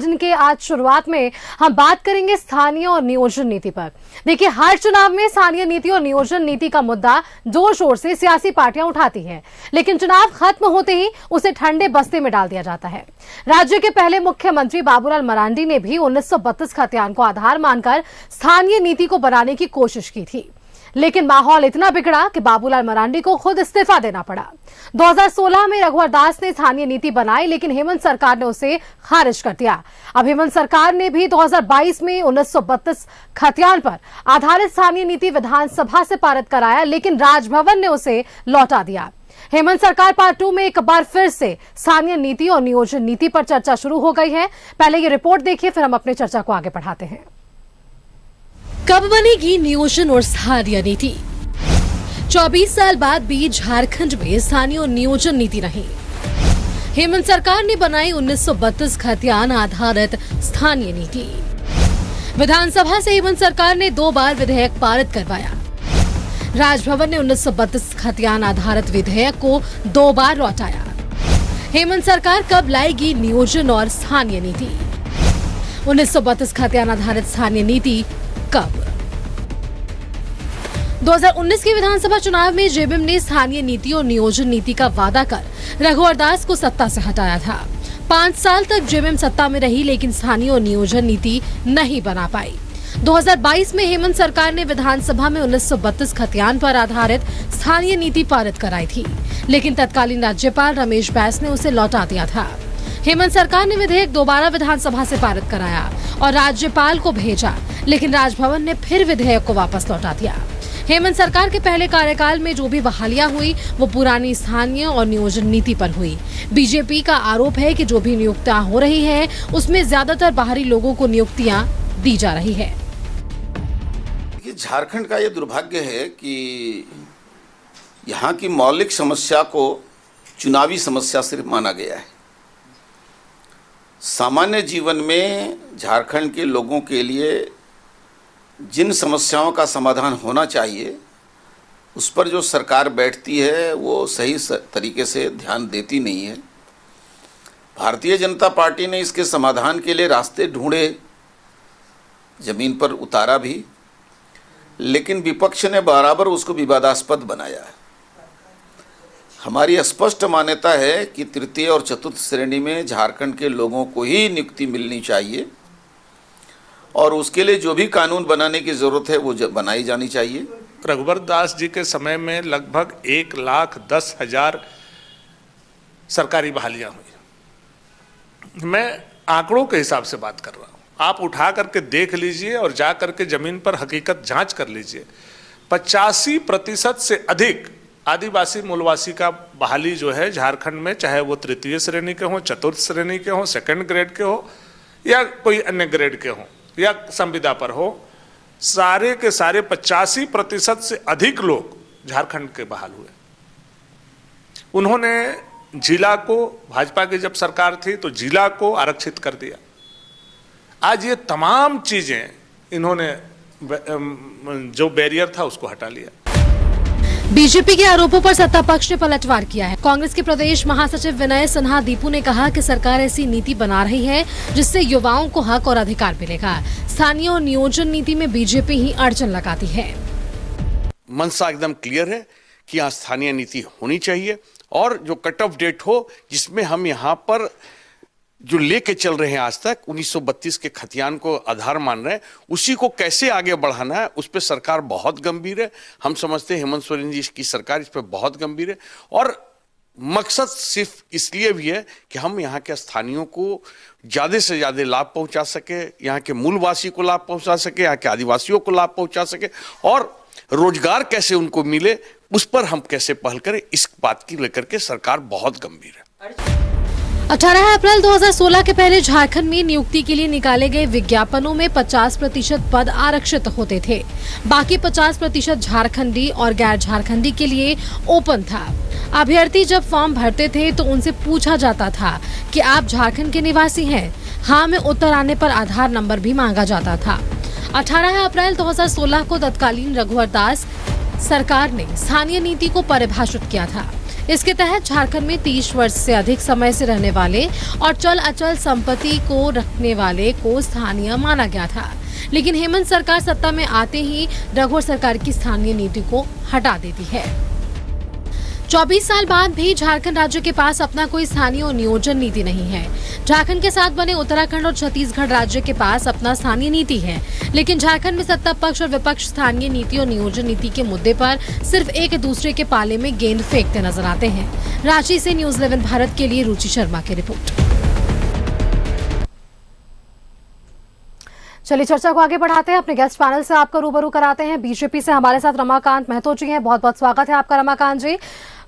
जिनके आज शुरुआत में हम बात करेंगे स्थानीय और नियोजन नीति पर। देखिए, हर चुनाव में स्थानीय नीति और नियोजन नीति का मुद्दा जोर शोर से सियासी पार्टियां उठाती हैं, लेकिन चुनाव खत्म होते ही उसे ठंडे बस्ते में डाल दिया जाता है। राज्य के पहले मुख्यमंत्री बाबूलाल मरांडी ने भी 1932 खतियान को आधार मानकर स्थानीय नीति को बनाने की कोशिश की थी, लेकिन माहौल इतना बिगड़ा कि बाबूलाल मरांडी को खुद इस्तीफा देना पड़ा। 2016 में रघुवर दास ने स्थानीय नीति बनाई, लेकिन हेमंत सरकार ने उसे खारिज कर दिया। अब हेमंत सरकार ने भी 2022 में 1932 खतियान पर आधारित स्थानीय नीति विधानसभा से पारित कराया, लेकिन राजभवन ने उसे लौटा दिया। हेमंत सरकार पार्ट 2 में एक बार फिर से स्थानीय नीति और नियोजन नीति पर चर्चा शुरू हो गई है। पहले ये रिपोर्ट देखिए, फिर हम अपने चर्चा को आगे बढ़ाते हैं। कब बनेगी नियोजन और स्थानीय नीति? 24 साल बाद भी झारखंड में स्थानीय और नियोजन नीति नहीं। हेमंत सरकार ने बनाई 1932 खतियान आधारित स्थानीय नीति। विधानसभा से हेमंत सरकार ने 2 बार विधेयक पारित करवाया। राजभवन ने 1932 खतियान आधारित विधेयक को 2 बार लौटाया। हेमंत सरकार कब लाएगी नियोजन और स्थानीय नीति? 1932 खतियान आधारित स्थानीय नीति कब? 2019 के विधानसभा चुनाव में जेबीएम ने स्थानीय नीति और नियोजन नीति का वादा कर रघुवर दास को सत्ता से हटाया था। 5 साल तक जेबीएम सत्ता में रही, लेकिन स्थानीय और नियोजन नीति नहीं बना पाई। 2022 में हेमंत सरकार ने विधानसभा में 1932 खतियान पर आधारित स्थानीय नीति पारित कराई थी, लेकिन तत्कालीन राज्यपाल रमेश बैस ने उसे लौटा दिया था। हेमंत सरकार ने विधेयक दोबारा विधानसभा से पारित कराया और राज्यपाल को भेजा, लेकिन राजभवन ने फिर विधेयक को वापस लौटा दिया। हेमंत सरकार के पहले कार्यकाल में जो भी बहालियां हुई वो पुरानी स्थानीय और नियोजन नीति पर हुई। बीजेपी का आरोप है कि जो भी नियुक्तियां हो रही हैं उसमें ज्यादातर बाहरी लोगों को नियुक्तियां दी जा रही है। झारखंड का ये दुर्भाग्य है कि यहाँ की मौलिक समस्या को चुनावी समस्या सिर्फ माना गया है। सामान्य जीवन में झारखंड के लोगों के लिए जिन समस्याओं का समाधान होना चाहिए उस पर जो सरकार बैठती है वो सही तरीके से ध्यान देती नहीं है। भारतीय जनता पार्टी ने इसके समाधान के लिए रास्ते ढूंढे, जमीन पर उतारा भी, लेकिन विपक्ष ने बराबर उसको विवादास्पद बनाया है। हमारी स्पष्ट मान्यता है कि तृतीय और चतुर्थ श्रेणी में झारखंड के लोगों को ही नियुक्ति मिलनी चाहिए और उसके लिए जो भी कानून बनाने की जरूरत है वो बनाई जानी चाहिए। रघुवर दास जी के समय में लगभग 1,10,000 सरकारी बहालियां हुई। मैं आंकड़ों के हिसाब से बात कर रहा हूं, आप उठा करके देख लीजिए और जा करके जमीन पर हकीकत जांच कर लीजिए। 85% से अधिक आदिवासी मूलवासी का बहाली जो है झारखंड में, चाहे वो तृतीय श्रेणी के हों, चतुर्थ श्रेणी के हों, सेकंड ग्रेड के हो या कोई अन्य ग्रेड के हों या संविदा पर हो, सारे के सारे 85% से अधिक लोग झारखंड के बहाल हुए। उन्होंने जिला को, भाजपा की जब सरकार थी तो जिला को आरक्षित कर दिया। आज ये तमाम चीजें इन्होंने जो बैरियर था उसको हटा लिया। बीजेपी के आरोपों पर सत्ता पक्ष ने पलटवार किया है। कांग्रेस के प्रदेश महासचिव विनय सिन्हा दीपू ने कहा कि सरकार ऐसी नीति बना रही है जिससे युवाओं को हक और अधिकार मिलेगा। स्थानीय और नियोजन नीति में बीजेपी ही अड़चन लगाती है। मनसा एकदम क्लियर है कि यहाँ स्थानीय नीति होनी चाहिए और जो कट ऑफ डेट हो जिसमें हम यहाँ पर जो लेके चल रहे हैं आज तक 1932 के खतियान को आधार मान रहे हैं, उसी को कैसे आगे बढ़ाना है उस पर सरकार बहुत गंभीर है। हम समझते हैं हेमंत सोरेन जी की सरकार इस पर बहुत गंभीर है और मकसद सिर्फ इसलिए भी है कि हम यहाँ के स्थानीयों को ज़्यादा से ज़्यादा लाभ पहुँचा सके, यहाँ के मूलवासी को लाभ पहुँचा सके, यहाँ के आदिवासियों को लाभ पहुँचा सके और रोजगार कैसे उनको मिले उस पर हम कैसे पहल करें, इस बात की लेकर के सरकार बहुत गंभीर है। 18 अप्रैल 2016 के पहले झारखंड में नियुक्ति के लिए निकाले गए विज्ञापनों में 50% पद आरक्षित होते थे। बाकी 50% झारखंडी और गैर झारखंडी के लिए ओपन था। अभ्यर्थी जब फॉर्म भरते थे तो उनसे पूछा जाता था कि आप झारखंड के निवासी हैं? हाँ में उत्तर आने पर आधार नंबर भी मांगा जाता था। 18 अप्रैल 2016 को तत्कालीन रघुवर दास सरकार ने स्थानीय नीति को परिभाषित किया था। इसके तहत झारखंड में 30 वर्ष से अधिक समय से रहने वाले और चल अचल संपत्ति को रखने वाले को स्थानीय माना गया था। लेकिन हेमंत सरकार सत्ता में आते ही रघुवर सरकार की स्थानीय नीति को हटा देती है। 24 साल बाद भी झारखंड राज्य के पास अपना कोई स्थानीय और नियोजन नीति नहीं है। झारखंड के साथ बने उत्तराखंड और छत्तीसगढ़ राज्य के पास अपना स्थानीय नीति है, लेकिन झारखंड में सत्ता पक्ष और विपक्ष स्थानीय नीति और नियोजन नीति के मुद्दे पर सिर्फ एक दूसरे के पाले में गेंद फेंकते नजर आते हैं। रांची से न्यूज़ 11 भारत के लिए रुचि शर्मा की रिपोर्ट। चलिए चर्चा को आगे बढ़ाते हैं। अपने गेस्ट पैनल से आपको रूबरू कराते हैं। बीजेपी से हमारे साथ रमाकांत महतो जी हैं। बहुत बहुत स्वागत है आपका रमाकांत जी।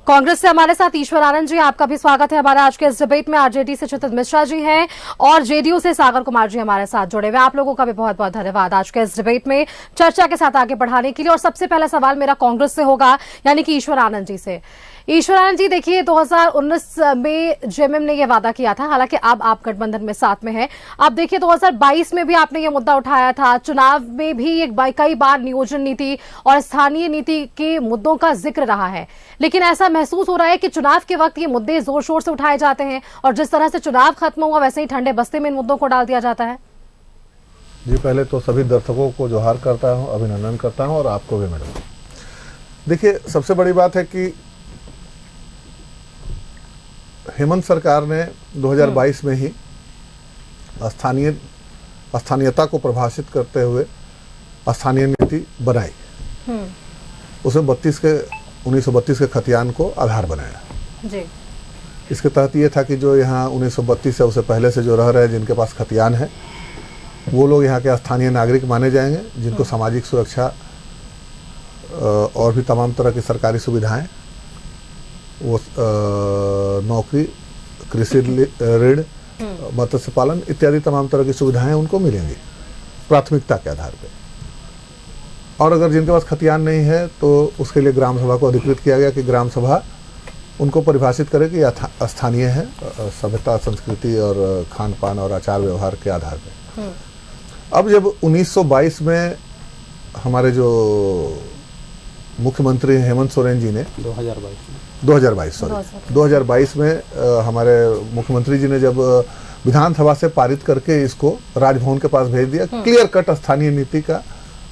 कांग्रेस से हमारे साथ ईश्वर आनंद जी, आपका भी स्वागत है हमारे आज के इस डिबेट में। आरजेडी से क्षितिज मिश्रा जी हैं और जेडीयू से सागर कुमार जी हमारे साथ जुड़े हुए। आप लोगों का भी बहुत बहुत धन्यवाद आज के इस डिबेट में चर्चा के साथ आगे बढ़ाने के लिए। और सबसे पहला सवाल मेरा कांग्रेस से होगा, यानी कि ईश्वर आनंद जी से। ईश्वर आनंद जी, देखिए 2019 में जेएमएम ने यह वादा किया था, हालांकि अब आप गठबंधन में साथ में हैं। अब देखिए 2022 में भी आपने ये मुद्दा उठाया था, चुनाव में भी कई बार नियोजन नीति और स्थानीय नीति के मुद्दों का जिक्र रहा है, लेकिन ऐसा महसूस हो रहा है कि चुनाव के वक्त ये मुद्दे जोर शोर से उठाए जाते हैं और जिस तरह से चुनाव खत्म हुआ वैसे ही ठंडे बस्ते में इन मुद्दों को डाल दिया जाता है। जी, पहले तो सभी दर्शकों को जोहार करता हूं, अभिनंदन करता हूं और आपको भी मैडम। देखिए, सबसे बड़ी बात है कि हेमंत सरकार ने 2022 में ही स्थानीयता को परिभाषित करते हुए स्थानीय नीति बनाई। उसमें 1932 के खतियान को आधार बनाया जी। इसके तहत ये था कि जो यहाँ 1932 से उससे पहले से जो रह रहे हैं, जिनके पास खतियान है, वो लोग यहाँ के स्थानीय नागरिक माने जाएंगे, जिनको सामाजिक सुरक्षा और भी तमाम तरह की सरकारी सुविधाएं, वो नौकरी, कृषि ऋण, मत्स्य पालन इत्यादि तमाम तरह की सुविधाएं उनको मिलेंगी प्राथमिकता के आधार पे। और अगर जिनके पास खतियान नहीं है तो उसके लिए ग्राम सभा को अधिकृत किया गया कि ग्राम सभा उनको परिभाषित करे कि स्थानीय है, सभ्यता, संस्कृति और खान पान और आचार व्यवहार के आधार पे। अब जब 1922 में हमारे जो मुख्यमंत्री हेमंत सोरेन जी ने 2022 में हमारे मुख्यमंत्री जी ने जब विधानसभा से पारित करके इसको राजभवन के पास भेज दिया, क्लियर कट स्थानीय नीति का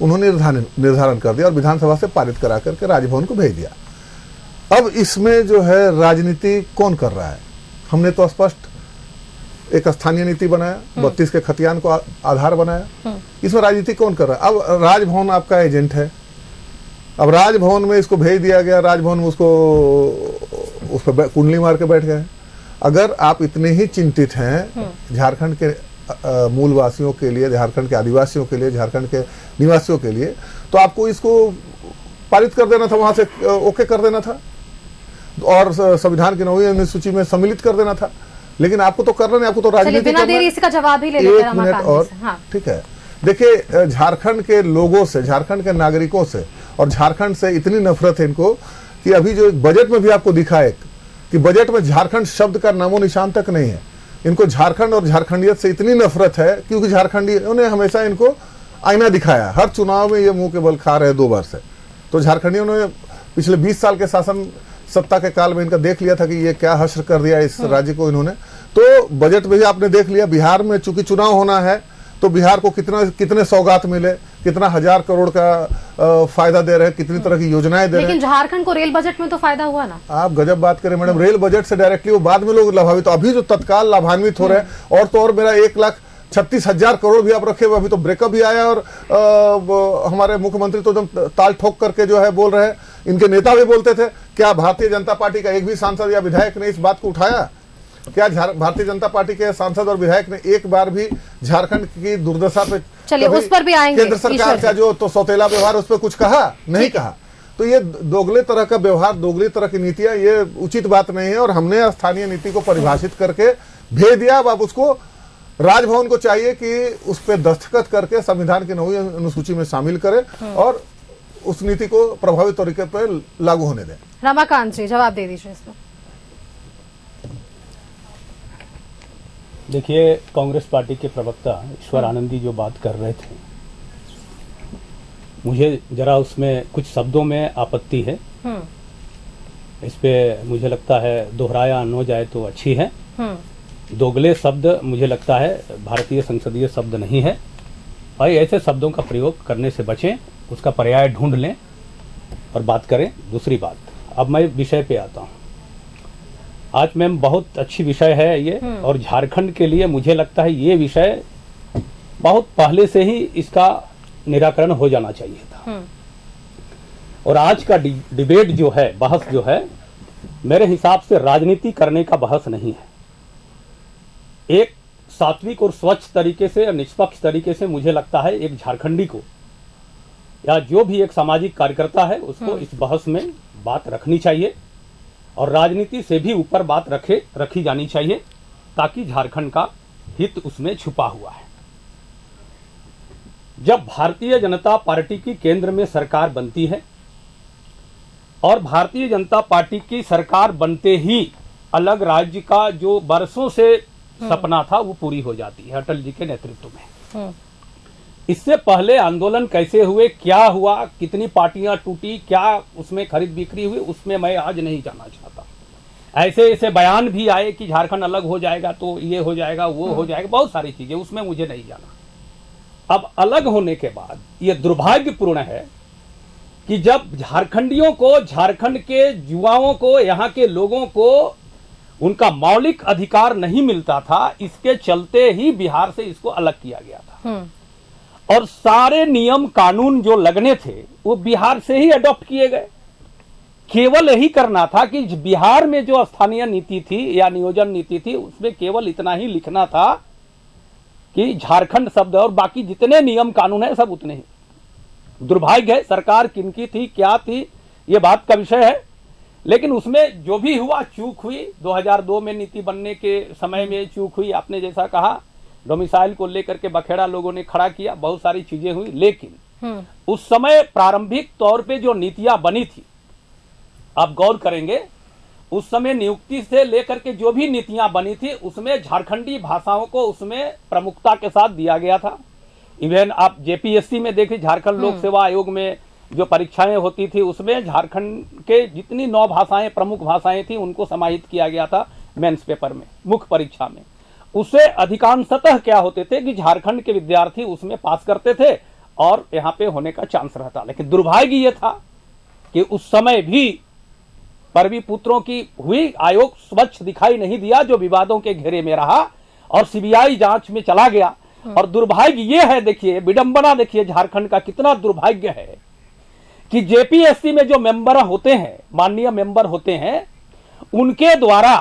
उन्होंने निर्धारण कर दिया और विधानसभा से पारित करा करके राजभवन को भेज दिया। अब इसमें जो है राजनीति कौन कर रहा है? हमने तो स्पष्ट एक स्थानीय नीति बनाया, 32 के खतियान को आधार बनाया। इसमें राजनीति कौन कर रहा है? अब राजभवन आपका एजेंट है। अब राजभवन में इसको भेज दिया गया, राजभवन में उसको उस पर कुंडली मार के बैठ गए। अगर आप इतने ही चिंतित हैं झारखंड के मूल वासियों के लिए, झारखंड के आदिवासियों के लिए, झारखंड के निवासियों के लिए, तो आपको इसको पारित कर देना था, वहां से ओके कर देना था और संविधान की 9वीं अनुसूची में सम्मिलित कर देना था। लेकिन आपको तो करना नहीं, आपको तो राजनीति बिना देरी इसका जवाब ही ले लेते हैं। 1 मिनट और, ठीक है। देखिए, झारखंड के लोगों से, झारखंड के नागरिकों से और झारखंड से इतनी नफरत है इनको कि अभी जो एक बजट में भी आपको दिखा है कि बजट में झारखंड शब्द का नामो निशान तक नहीं है। इनको झारखंड और झारखंडियत से इतनी नफरत है क्योंकि झारखंडियों ने हमेशा इनको आईना दिखाया। हर चुनाव में ये मुंह के बल खा रहे 2 बार से। तो झारखंडियों ने पिछले 20 साल के शासन सत्ता के काल में इनका देख लिया था कि ये क्या हश्र कर दिया इस राज्य को इन्होंने। तो बजट में भी आपने देख लिया, बिहार में चूंकि चुनाव होना है तो बिहार को कितने सौगात मिले, कितना 1000 करोड़ का फायदा दे रहे हैं, कितनी तरह की योजनाएं दे रहे हैं। लेकिन झारखंड को रेल बजट में तो फायदा हुआ ना। आप गजब बात करें मैडम, रेल बजट से डायरेक्टली वो बाद में लोग लाभान्वित, तो अभी जो तत्काल लाभान्वित हो रहे हैं। और तो और मेरा 1,36,000 करोड़ भी आप रखे हुए, अभी तो ब्रेकअप भी आया और हमारे मुख्यमंत्री तो एकदम ताल ठोक करके जो है बोल रहे हैं। इनके नेता भी बोलते थे, क्या भारतीय जनता पार्टी का एक भी सांसद या विधायक ने इस बात को उठाया? क्या भारतीय जनता पार्टी के सांसद और विधायक ने एक बार भी झारखंड की दुर्दशा पे, चलिए उस पर भी आएंगे, केंद्र सरकार का जो तो सौतेला व्यवहार, उस पर कुछ कहा? नहीं कहा। तो ये दोगले तरह का व्यवहार, दोगली तरह की नीतियां, ये उचित बात नहीं है। और हमने स्थानीय नीति को परिभाषित करके भेज दिया। अब उसको राजभवन को चाहिए कि उस पर दस्तखत करके संविधान की 9वीं अनुसूची में शामिल करे और उस नीति को प्रभावी तरीके पर लागू होने दें। रमाकांत जी, जवाब दे दीजिए इसमें। देखिए, कांग्रेस पार्टी के प्रवक्ता ईश्वर आनंद जी जो बात कर रहे थे, मुझे जरा उसमें कुछ शब्दों में आपत्ति है। इस पे मुझे लगता है दोहराया न जाए तो अच्छी है। दोगले शब्द मुझे लगता है भारतीय संसदीय शब्द नहीं है, और ऐसे शब्दों का प्रयोग करने से बचें, उसका पर्याय ढूंढ लें और बात करें। दूसरी बात, अब मैं विषय पे आता हूँ। आज मैम बहुत अच्छी विषय है ये, और झारखंड के लिए मुझे लगता है ये विषय बहुत पहले से ही इसका निराकरण हो जाना चाहिए था। और आज का डिबेट जो है, बहस जो है, मेरे हिसाब से राजनीति करने का बहस नहीं है। एक सात्विक और स्वच्छ तरीके से और निष्पक्ष तरीके से मुझे लगता है एक झारखंडी को या जो भी एक सामाजिक कार्यकर्ता है उसको इस बहस में बात रखनी चाहिए, और राजनीति से भी ऊपर बात रखी जानी चाहिए, ताकि झारखंड का हित उसमें छुपा हुआ है। जब भारतीय जनता पार्टी की केंद्र में सरकार बनती है, और भारतीय जनता पार्टी की सरकार बनते ही अलग राज्य का जो बरसों से सपना था वो पूरी हो जाती है अटल जी के नेतृत्व में। इससे पहले आंदोलन कैसे हुए, क्या हुआ, कितनी पार्टियां टूटी, क्या उसमें खरीद बिक्री हुई, उसमें मैं आज नहीं जाना चाहता। ऐसे ऐसे बयान भी आए कि झारखंड अलग हो जाएगा तो ये हो जाएगा, वो हो जाएगा, बहुत सारी चीजें, उसमें मुझे नहीं जाना। अब अलग होने के बाद ये दुर्भाग्यपूर्ण है कि जब झारखंडियों को, झारखंड के युवाओं को, यहाँ के लोगों को उनका मौलिक अधिकार नहीं मिलता था, इसके चलते ही बिहार से इसको अलग किया गया था। और सारे नियम कानून जो लगने थे वो बिहार से ही अडॉप्ट किए गए। केवल यही करना था कि बिहार में जो स्थानीय नीति थी या नियोजन नीति थी, उसमें केवल इतना ही लिखना था कि झारखंड शब्द, और बाकी जितने नियम कानून है सब उतने ही। दुर्भाग्य है, सरकार किनकी थी, क्या थी, ये बात का विषय है, लेकिन उसमें जो भी हुआ चूक हुई। 2002 में नीति बनने के समय में चूक हुई, आपने जैसा कहा, डोमिसाइल को लेकर के बखेड़ा लोगों ने खड़ा किया, बहुत सारी चीजें हुई, लेकिन उस समय प्रारंभिक तौर पे जो नीतियां बनी थी, आप गौर करेंगे, उस समय नियुक्ति से लेकर के जो भी नीतियां बनी थी उसमें झारखंडी भाषाओं को उसमें प्रमुखता के साथ दिया गया था। इवन आप जेपीएससी में देखिए, झारखंड लोक सेवा आयोग में जो परीक्षाएं होती थी उसमें झारखंड के जितनी 9 भाषाएं, प्रमुख भाषाएं थी, उनको समाहित किया गया था मेंस पेपर में, मुख्य परीक्षा में। उससे अधिकांशतः क्या होते थे कि झारखंड के विद्यार्थी उसमें पास करते थे और यहाँ पे होने का चांस रहता। लेकिन दुर्भाग्य ये था कि उस समय भी परवी पुत्रों की हुई, आयोग स्वच्छ दिखाई नहीं दिया, जो विवादों के घेरे में रहा और सीबीआई जांच में चला गया। और दुर्भाग्य ये है, देखिए विडंबना, देखिए झारखंड का कितना दुर्भाग्य है कि जेपीएससी में जो मेंबर होते हैं, माननीय मेंबर होते हैं, उनके द्वारा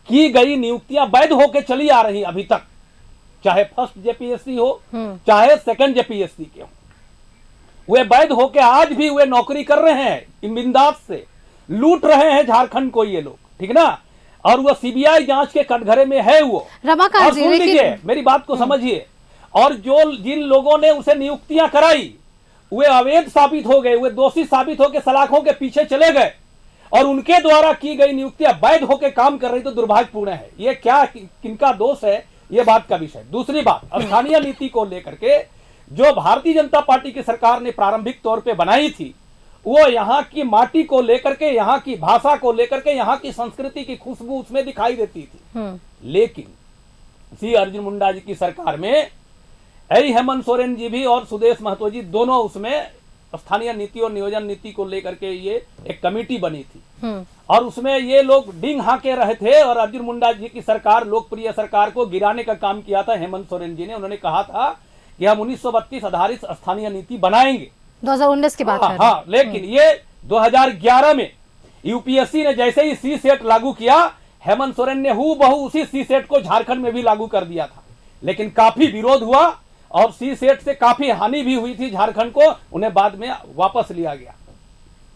की गई नियुक्तियां वैध होकर चली आ रही अभी तक, चाहे फर्स्ट जेपीएससी हो चाहे सेकंड जेपीएससी के हो, वे वैध होकर आज भी वे नौकरी कर रहे हैं, बिंदास से लूट रहे हैं झारखंड को ये लोग, ठीक ना। और वो सीबीआई जांच के कटघरे में है वो। रमाकांत जी, सुन लीजिए मेरी बात को समझिए, और जो जिन लोगों ने उसे नियुक्तियां कराई वे अवैध साबित हो गए, वे दोषी साबित होकर सलाखों के पीछे चले गए, और उनके द्वारा की गई नियुक्तियां वैध होकर काम कर रही, तो दुर्भाग्यपूर्ण है। ये क्या, किनका दोष है, ये बात का विषय। दूसरी बात, स्थानीय नीति को लेकर के जो भारतीय जनता पार्टी की सरकार ने प्रारंभिक तौर पे बनाई थी, वो यहाँ की माटी को लेकर के, यहाँ की भाषा को लेकर के, यहाँ की संस्कृति की खुशबू उसमें दिखाई देती थी। लेकिन श्री अर्जुन मुंडा जी की सरकार में हेमंत सोरेन जी भी और सुदेश महतो जी दोनों उसमें स्थानीय नीति और नियोजन नीति को लेकर के ये एक कमेटी बनी थी, और उसमें ये लोग डिंग हाके रहे थे, और अर्जुन मुंडा जी की सरकार, लोकप्रिय सरकार को गिराने का काम किया था हेमंत सोरेन जी ने। उन्होंने कहा था कि हम 1932 आधारित स्थानीय नीति बनाएंगे, 2019 की बात। हाँ, लेकिन ये 2011 में यूपीएससी ने जैसे ही सी सेट लागू किया, हेमंत सोरेन ने हूबहू उसी सी सेट को झारखंड में भी लागू कर दिया था। लेकिन काफी विरोध हुआ और सी सेट से काफी हानि भी हुई थी झारखंड को, उन्हें बाद में वापस लिया गया।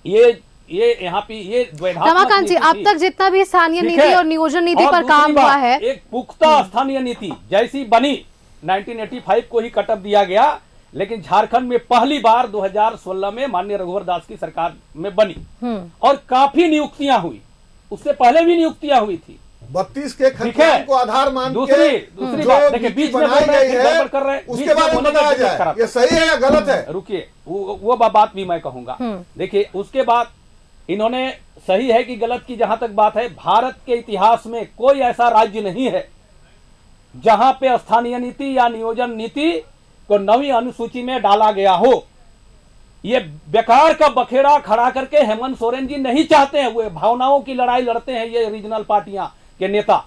ये यहाँ पे ये रमाकांत जी, अब तक जितना भी स्थानीय नीति और नियोजन नीति पर काम हुआ है, एक पुख्ता स्थानीय नीति जैसी बनी 1985 को ही कटअप दिया गया, लेकिन झारखंड में पहली बार 2016 में माननीय रघुवर दास की सरकार में बनी, और काफी नियुक्तियां हुई। उससे पहले भी नियुक्तियां हुई थी। 32 के खतियान को आधार मान के दूसरी बात, देखिए बीच में बनाई गई है, कर रहे हैं, उसके बारे में बताया जाए ये सही है या गलत है। रुकिए, वो बात भी मैं कहूंगा। देखिए उसके बाद इन्होंने सही है कि गलत की जहां तक बात है, भारत के इतिहास में कोई ऐसा राज्य नहीं है जहां पे स्थानीय नीति या नियोजन नीति को 9वीं अनुसूची में डाला गया हो। ये बेकार का बखेड़ा खड़ा करके हेमंत सोरेन जी नहीं चाहते हैं, वो भावनाओं की लड़ाई लड़ते हैं ये रीजनल पार्टियां के नेता।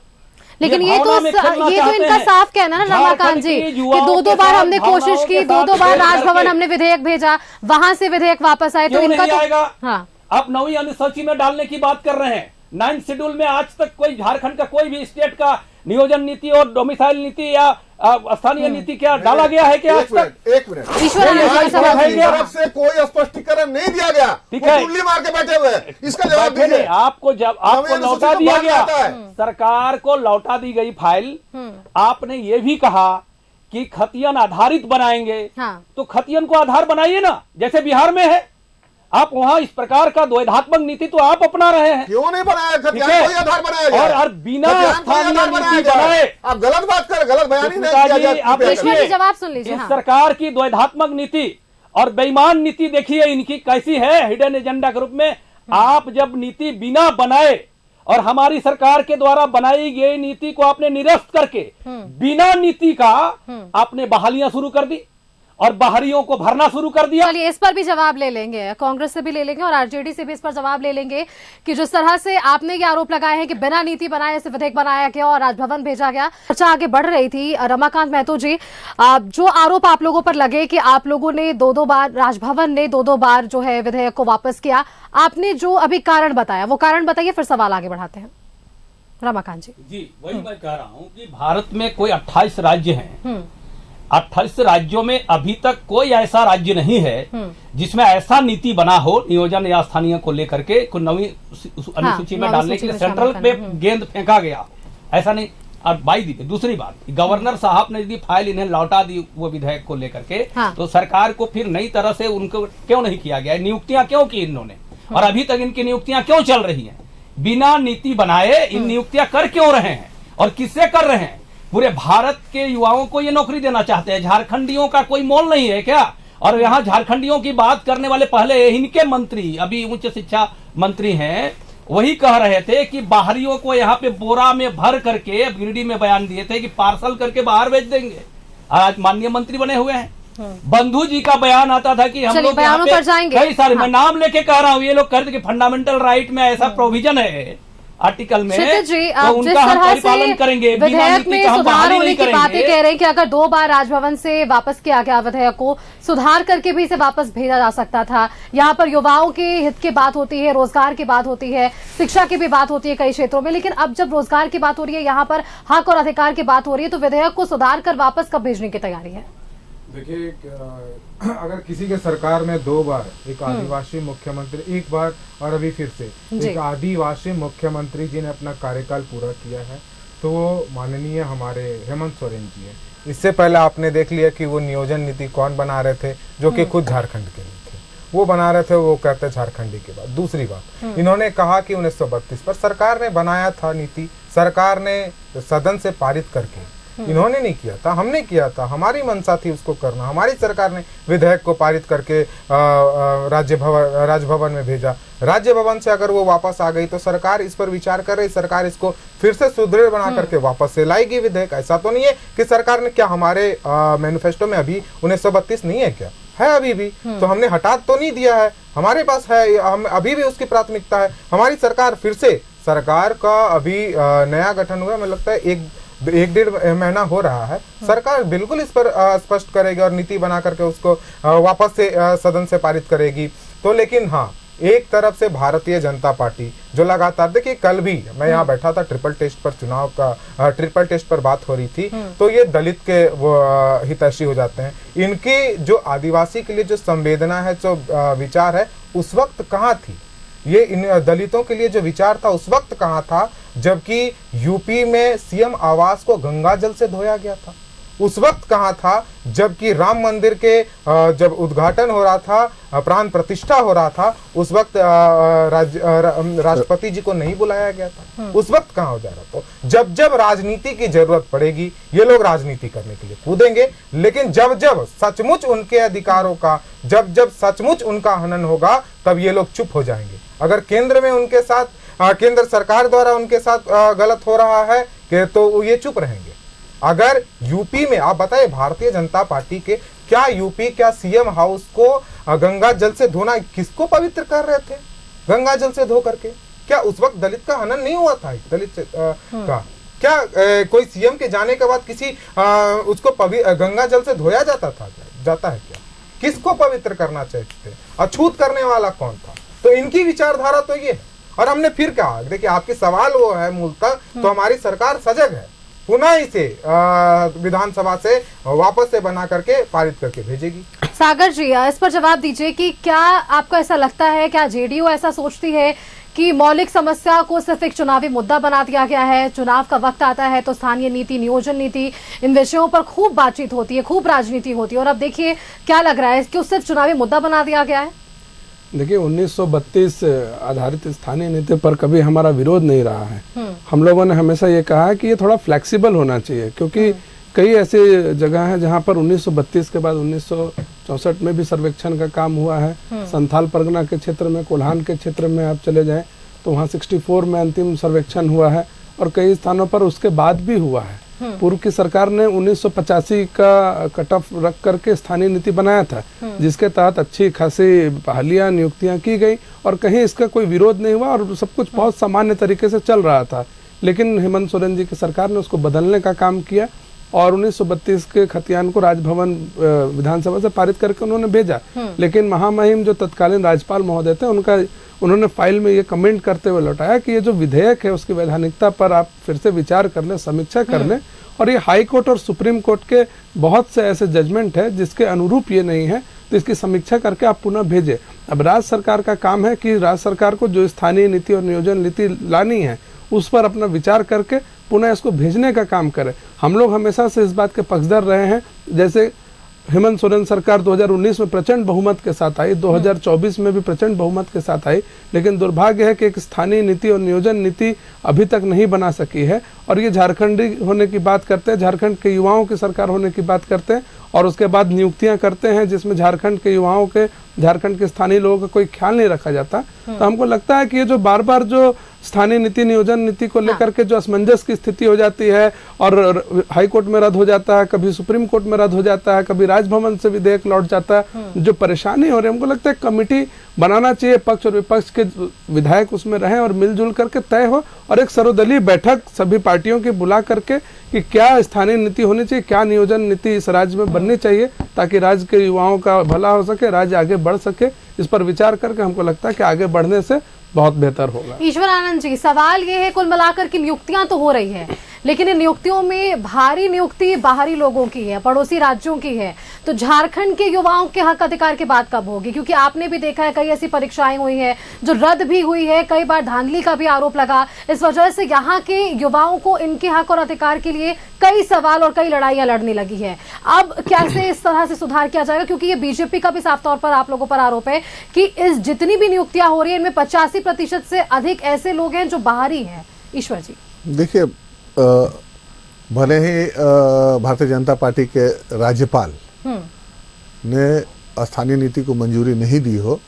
लेकिन ये तो इनका साफ कहना है ना रमाकांत जी कि दो बार हमने कोशिश की, दो बार राजभवन हमने विधेयक भेजा, वहां से विधेयक वापस आए, तो इनका तो आएगा। हाँ, आप 9वीं अनुसूची में डालने की बात कर रहे हैं। 9th शेड्यूल में आज तक कोई झारखंड का कोई भी स्टेट का नियोजन नीति और डोमिसाइल नीति या स्थानीय नीति क्या डाला गया है क्या आज तक? एक मिनट, तरफ से कोई स्पष्टीकरण नहीं दिया गया, ठीक है, कुंडली मार के बैठे हुए हैं, इसका जवाब दीजिए। आपको लौटा दिया गया, सरकार को लौटा दी गई फाइल। आपने ये भी कहा कि खतियन आधारित बनाएंगे, तो खतियन को आधार बनाइए ना, जैसे बिहार में है। आप वहां इस प्रकार का द्वैधात्मक नीति तो आप अपना रहे हैं, क्यों नहीं बनाया? कोई आधार बनाया गया और बिना स्थानीय नीति बनाए आप गलत बात कर, गलत बयानी नहीं। आप देखिए, जवाब सुन लीजिए। इस सरकार की द्वैधात्मक नीति और बेईमान नीति देखिए इनकी कैसी है, हिडन एजेंडा के रूप में। आप जब नीति बिना बनाए और हमारी सरकार के द्वारा बनाई गई नीति को आपने निरस्त करके बिना नीति का आपने बहालियां शुरू कर दी और बाहरियों को भरना शुरू कर दिया। चलिए इस पर भी जवाब ले लेंगे, कांग्रेस से भी ले लेंगे और आरजेडी से भी इस पर जवाब ले लेंगे कि जिस तरह से आपने ये आरोप लगाए हैं कि बिना नीति बनाए से विधेयक बनाया गया और राजभवन भेजा गया। चर्चा आगे बढ़ रही थी। रमाकांत महतो जी, जो आरोप आप लोगों पर लगे कि आप लोगों ने दो बार, राजभवन ने दो बार जो है विधेयक को वापस किया, आपने जो अभी कारण बताया वो कारण बताइए, फिर सवाल आगे बढ़ाते हैं। रमाकांत जी, वही मैं कह रहा हूँ कि भारत में कोई 28 राज्य हैं, 28 राज्यों में अभी तक कोई ऐसा राज्य नहीं है जिसमें ऐसा नीति बना हो नियोजन या स्थानीय को लेकर के को 9वीं अनुसूची में डालने के लिए सेंट्रल पे गेंद फेंका गया, ऐसा नहीं। और दूसरी बात, गवर्नर साहब ने यदि फाइल इन्हें लौटा दी वो विधेयक को लेकर के, तो सरकार को फिर नई तरह से उनको क्यों नहीं किया गया, नियुक्तियां क्यों की इन्होंने, और अभी तक इनकी नियुक्तियां क्यों चल रही है? बिना नीति बनाए इन नियुक्तियां कर क्यों रहे हैं और किससे कर रहे हैं? पूरे भारत के युवाओं को ये नौकरी देना चाहते हैं, झारखंडियों का कोई मोल नहीं है क्या? और यहाँ झारखंडियों की बात करने वाले पहले इनके मंत्री, अभी उच्च शिक्षा मंत्री हैं, वही कह रहे थे कि बाहरियों को यहाँ पे बोरा में भर करके, गिरिडीह में बयान दिए थे कि पार्सल करके बाहर भेज देंगे। आज माननीय मंत्री बने हुए हैं। बंधु जी का बयान आता था कि हम लोग बयानों पर जाएंगे, कई सारे, मैं नाम लेके कह रहा हूँ, ये लोग कहते कि फंडामेंटल राइट में ऐसा प्रोविजन है आर्टिकल में, जी, तो उनका हम परिपालन करेंगे। विधेयक में सुधार होने की बातें कह रहे हैं कि अगर 2 बार राजभवन से वापस किया गया विधेयक को, सुधार करके भी इसे वापस भेजा जा सकता था। यहाँ पर युवाओं के हित की बात होती है, रोजगार की बात होती है, शिक्षा की भी बात होती है कई क्षेत्रों में, लेकिन अब जब रोजगार की बात हो रही है, यहाँ पर हक और अधिकार की बात हो रही है, तो विधेयक को सुधार कर वापस कब भेजने की तैयारी है? देखिए, अगर किसी के सरकार में 2 बार, एक आदिवासी मुख्यमंत्री, एक बार और अभी फिर से एक आदिवासी मुख्यमंत्री जी ने अपना कार्यकाल पूरा किया है, तो वो माननीय हमारे हेमंत सोरेन जी है। इससे पहले आपने देख लिया कि वो नियोजन नीति कौन बना रहे थे, जो कि खुद झारखंड के नहीं थे, वो बना रहे थे, वो कहते झारखंडी के बाद। दूसरी बात, इन्होंने कहा कि 1932 पर सरकार ने बनाया था नीति, सरकार ने सदन से पारित करके, इन्होंने नहीं किया था, हमने किया था, हमारी मंशा थी उसको करना। हमारी सरकार ने विधेयक को पारित करके राजभवन में भेजा। राज्य भवन से अगर वो वापस आ गई तो सरकार इस पर विचार कर रही, सरकार इसको फिर से सुदृढ़ बना करके वापस से लाएगी विधेयक। ऐसा तो नहीं है कि सरकार ने, क्या हमारे मैनिफेस्टो में अभी 1932 नहीं है क्या? है अभी भी, तो हमने हटा तो नहीं दिया है, हमारे पास है, हम अभी भी उसकी प्राथमिकता है। हमारी सरकार फिर से, सरकार का अभी नया गठन हुआ, मुझे लगता है 1-1.5 महीना हो रहा है, सरकार बिल्कुल इस पर स्पष्ट करेगी और नीति बना करके उसको वापस से सदन से पारित करेगी। तो लेकिन हाँ, एक तरफ से भारतीय जनता पार्टी जो लगातार, देखिए कल भी मैं यहाँ बैठा था, ट्रिपल टेस्ट पर चुनाव का ट्रिपल टेस्ट पर बात हो रही थी, तो ये दलित के वो हितैषी हो जाते हैं। इनकी जो आदिवासी के लिए जो संवेदना है, जो विचार है, उस वक्त कहाँ थी? ये इन दलितों के लिए जो विचार था उस वक्त कहाँ था, जबकि यूपी में सीएम आवास को गंगा जल से धोया गया था? उस वक्त कहाँ था जबकि राम मंदिर के जब उद्घाटन हो रहा था, प्राण प्रतिष्ठा हो रहा था, उस वक्त राष्ट्रपति जी को नहीं बुलाया गया था? उस वक्त कहाँ हो जा रहा था? जब जब राजनीति की जरूरत पड़ेगी ये लोग राजनीति करने के लिए कूदेंगे, लेकिन जब जब सचमुच उनके अधिकारों का, जब जब सचमुच उनका हनन होगा, तब ये लोग चुप हो जाएंगे। अगर केंद्र में उनके साथ केंद्र सरकार द्वारा उनके साथ गलत हो रहा है कि तो ये चुप रहेंगे। अगर यूपी में आप बताइए, भारतीय जनता पार्टी के क्या यूपी, क्या सीएम हाउस को गंगा जल से धोना, किसको पवित्र कर रहे थे गंगा जल से धो करके? क्या उस वक्त दलित का हनन नहीं हुआ था? दलित का क्या कोई सीएम के जाने के बाद किसी उसको गंगा जल से धोया जाता है क्या? किसको पवित्र करना चाहते थे? अछूत करने वाला कौन था? तो इनकी विचारधारा तो ये है। और हमने फिर कहा, देखिए आपकी सवाल वो है मूलतः, तो हमारी सरकार सजग है, पुनः इसे विधानसभा से वापस से बना करके पारित करके भेजेगी। सागर जी, इस पर जवाब दीजिए कि क्या आपको ऐसा लगता है, क्या जेडीयू ऐसा सोचती है कि मौलिक समस्या को सिर्फ एक चुनावी मुद्दा बना दिया गया है? चुनाव का वक्त आता है तो स्थानीय नीति, नियोजन नीति, इन विषयों पर खूब बातचीत होती है, खूब राजनीति होती है, और अब देखिए क्या लग रहा है कि उसे सिर्फ चुनावी मुद्दा बना दिया गया है? देखिए 1932 आधारित स्थानीय नीति पर कभी हमारा विरोध नहीं रहा है। हम लोगों ने हमेशा ये कहा है कि ये थोड़ा फ्लेक्सिबल होना चाहिए, क्योंकि कई ऐसे जगह हैं जहां पर 1932 के बाद 1964 में भी सर्वेक्षण का काम हुआ है। संथाल परगना के क्षेत्र में, कोल्हान के क्षेत्र में आप चले जाएं तो वहां 64 में अंतिम सर्वेक्षण हुआ है, और कई स्थानों पर उसके बाद भी हुआ है। पूर्व की सरकार ने 1985 का कट ऑफ रख करके स्थानीय नीति बनाया था, जिसके तहत अच्छी खासी बहालियां, नियुक्तियां की गई और कहीं इसका कोई विरोध नहीं हुआ और सब कुछ बहुत सामान्य तरीके से चल रहा था। लेकिन हेमंत सोरेन जी की सरकार ने उसको बदलने का काम किया और 1932 के खतियान को राजभवन विधानसभा से पारित करके उन्होंने भेजा। लेकिन महामहिम जो तत्कालीन राज्यपाल महोदय थे, उन्होंने फाइल में ये कमेंट करते हुए लौटाया कि ये जो विधेयक है उसकी वैधानिकता पर आप फिर से विचार कर लें, समीक्षा कर लें, और ये हाई कोर्ट और सुप्रीम कोर्ट के बहुत से ऐसे जजमेंट है जिसके अनुरूप ये नहीं है, तो इसकी समीक्षा करके आप पुनः भेजें। अब राज्य सरकार का काम है कि राज्य सरकार को जो स्थानीय नीति और नियोजन नीति लानी है उस पर अपना विचार करके पुनः इसको भेजने का काम करें। हम लोग हमेशा से इस बात के पक्षधर रहे हैं। जैसे हेमंत सोरेन सरकार 2019 में प्रचंड बहुमत के साथ आई, 2024 में भी प्रचंड बहुमत के साथ आई, लेकिन दुर्भाग्य है कि एक स्थानीय नीति और नियोजन नीति अभी तक नहीं बना सकी है। और ये झारखंडी होने की बात करते हैं, झारखंड के युवाओं की सरकार होने की बात करते हैं, और उसके बाद नियुक्तियां करते हैं जिसमें झारखंड के युवाओं के, झारखंड के स्थानीय लोगों का कोई ख्याल नहीं रखा जाता। तो हमको लगता है कि ये जो बार बार जो स्थानीय नीति, नियोजन नीति को लेकर के जो असमंजस की स्थिति हो जाती है और हाई कोर्ट में रद्द हो जाता है, कभी सुप्रीम कोर्ट में रद्द हो जाता है, कभी राजभवन से विधेयक लौट जाता है, जो परेशानी हो रही है, हमको लगता है कमेटी बनाना चाहिए, पक्ष और विपक्ष के विधायक उसमें रहें और मिलजुल करके तय हो, और एक सर्वदलीय बैठक सभी पार्टियों की बुला करके कि क्या स्थानीय नीति होनी चाहिए, क्या नियोजन नीति इस राज्य में बननी चाहिए, ताकि राज्य के युवाओं का भला हो सके, राज्य आगे बढ़ सके। इस पर विचार करके हमको लगता है कि आगे बढ़ने से बहुत बेहतर होगा। ईश्वर आनंद जी, सवाल ये है कुल मिलाकर की नियुक्तियां तो हो रही है, लेकिन इन नियुक्तियों में भारी नियुक्ति बाहरी लोगों की है, पड़ोसी राज्यों की है, तो झारखंड के युवाओं के हक अधिकार की बात कब होगी? क्योंकि आपने भी देखा है कई ऐसी परीक्षाएं हुई है जो रद्द भी हुई है, कई बार धांधली का भी आरोप लगा। इस वजह से यहाँ के युवाओं को इनके हक और अधिकार के लिए कई सवाल और कई लड़ाइयां लड़नी लगी है। अब कैसे इस तरह से सुधार किया जाएगा? क्योंकि ये बीजेपी का भी साफ तौर पर आप लोगों पर आरोप है कि इस जितनी भी नियुक्तियां हो रही है इनमें 85% से अधिक ऐसे लोग हैं जो बाहरी हैं। ईश्वर जी, देखिए, भले ही भारतीय जनता पार्टी के राज्यपाल ने स्थानीय नीति को मंजूरी नहीं दी हो,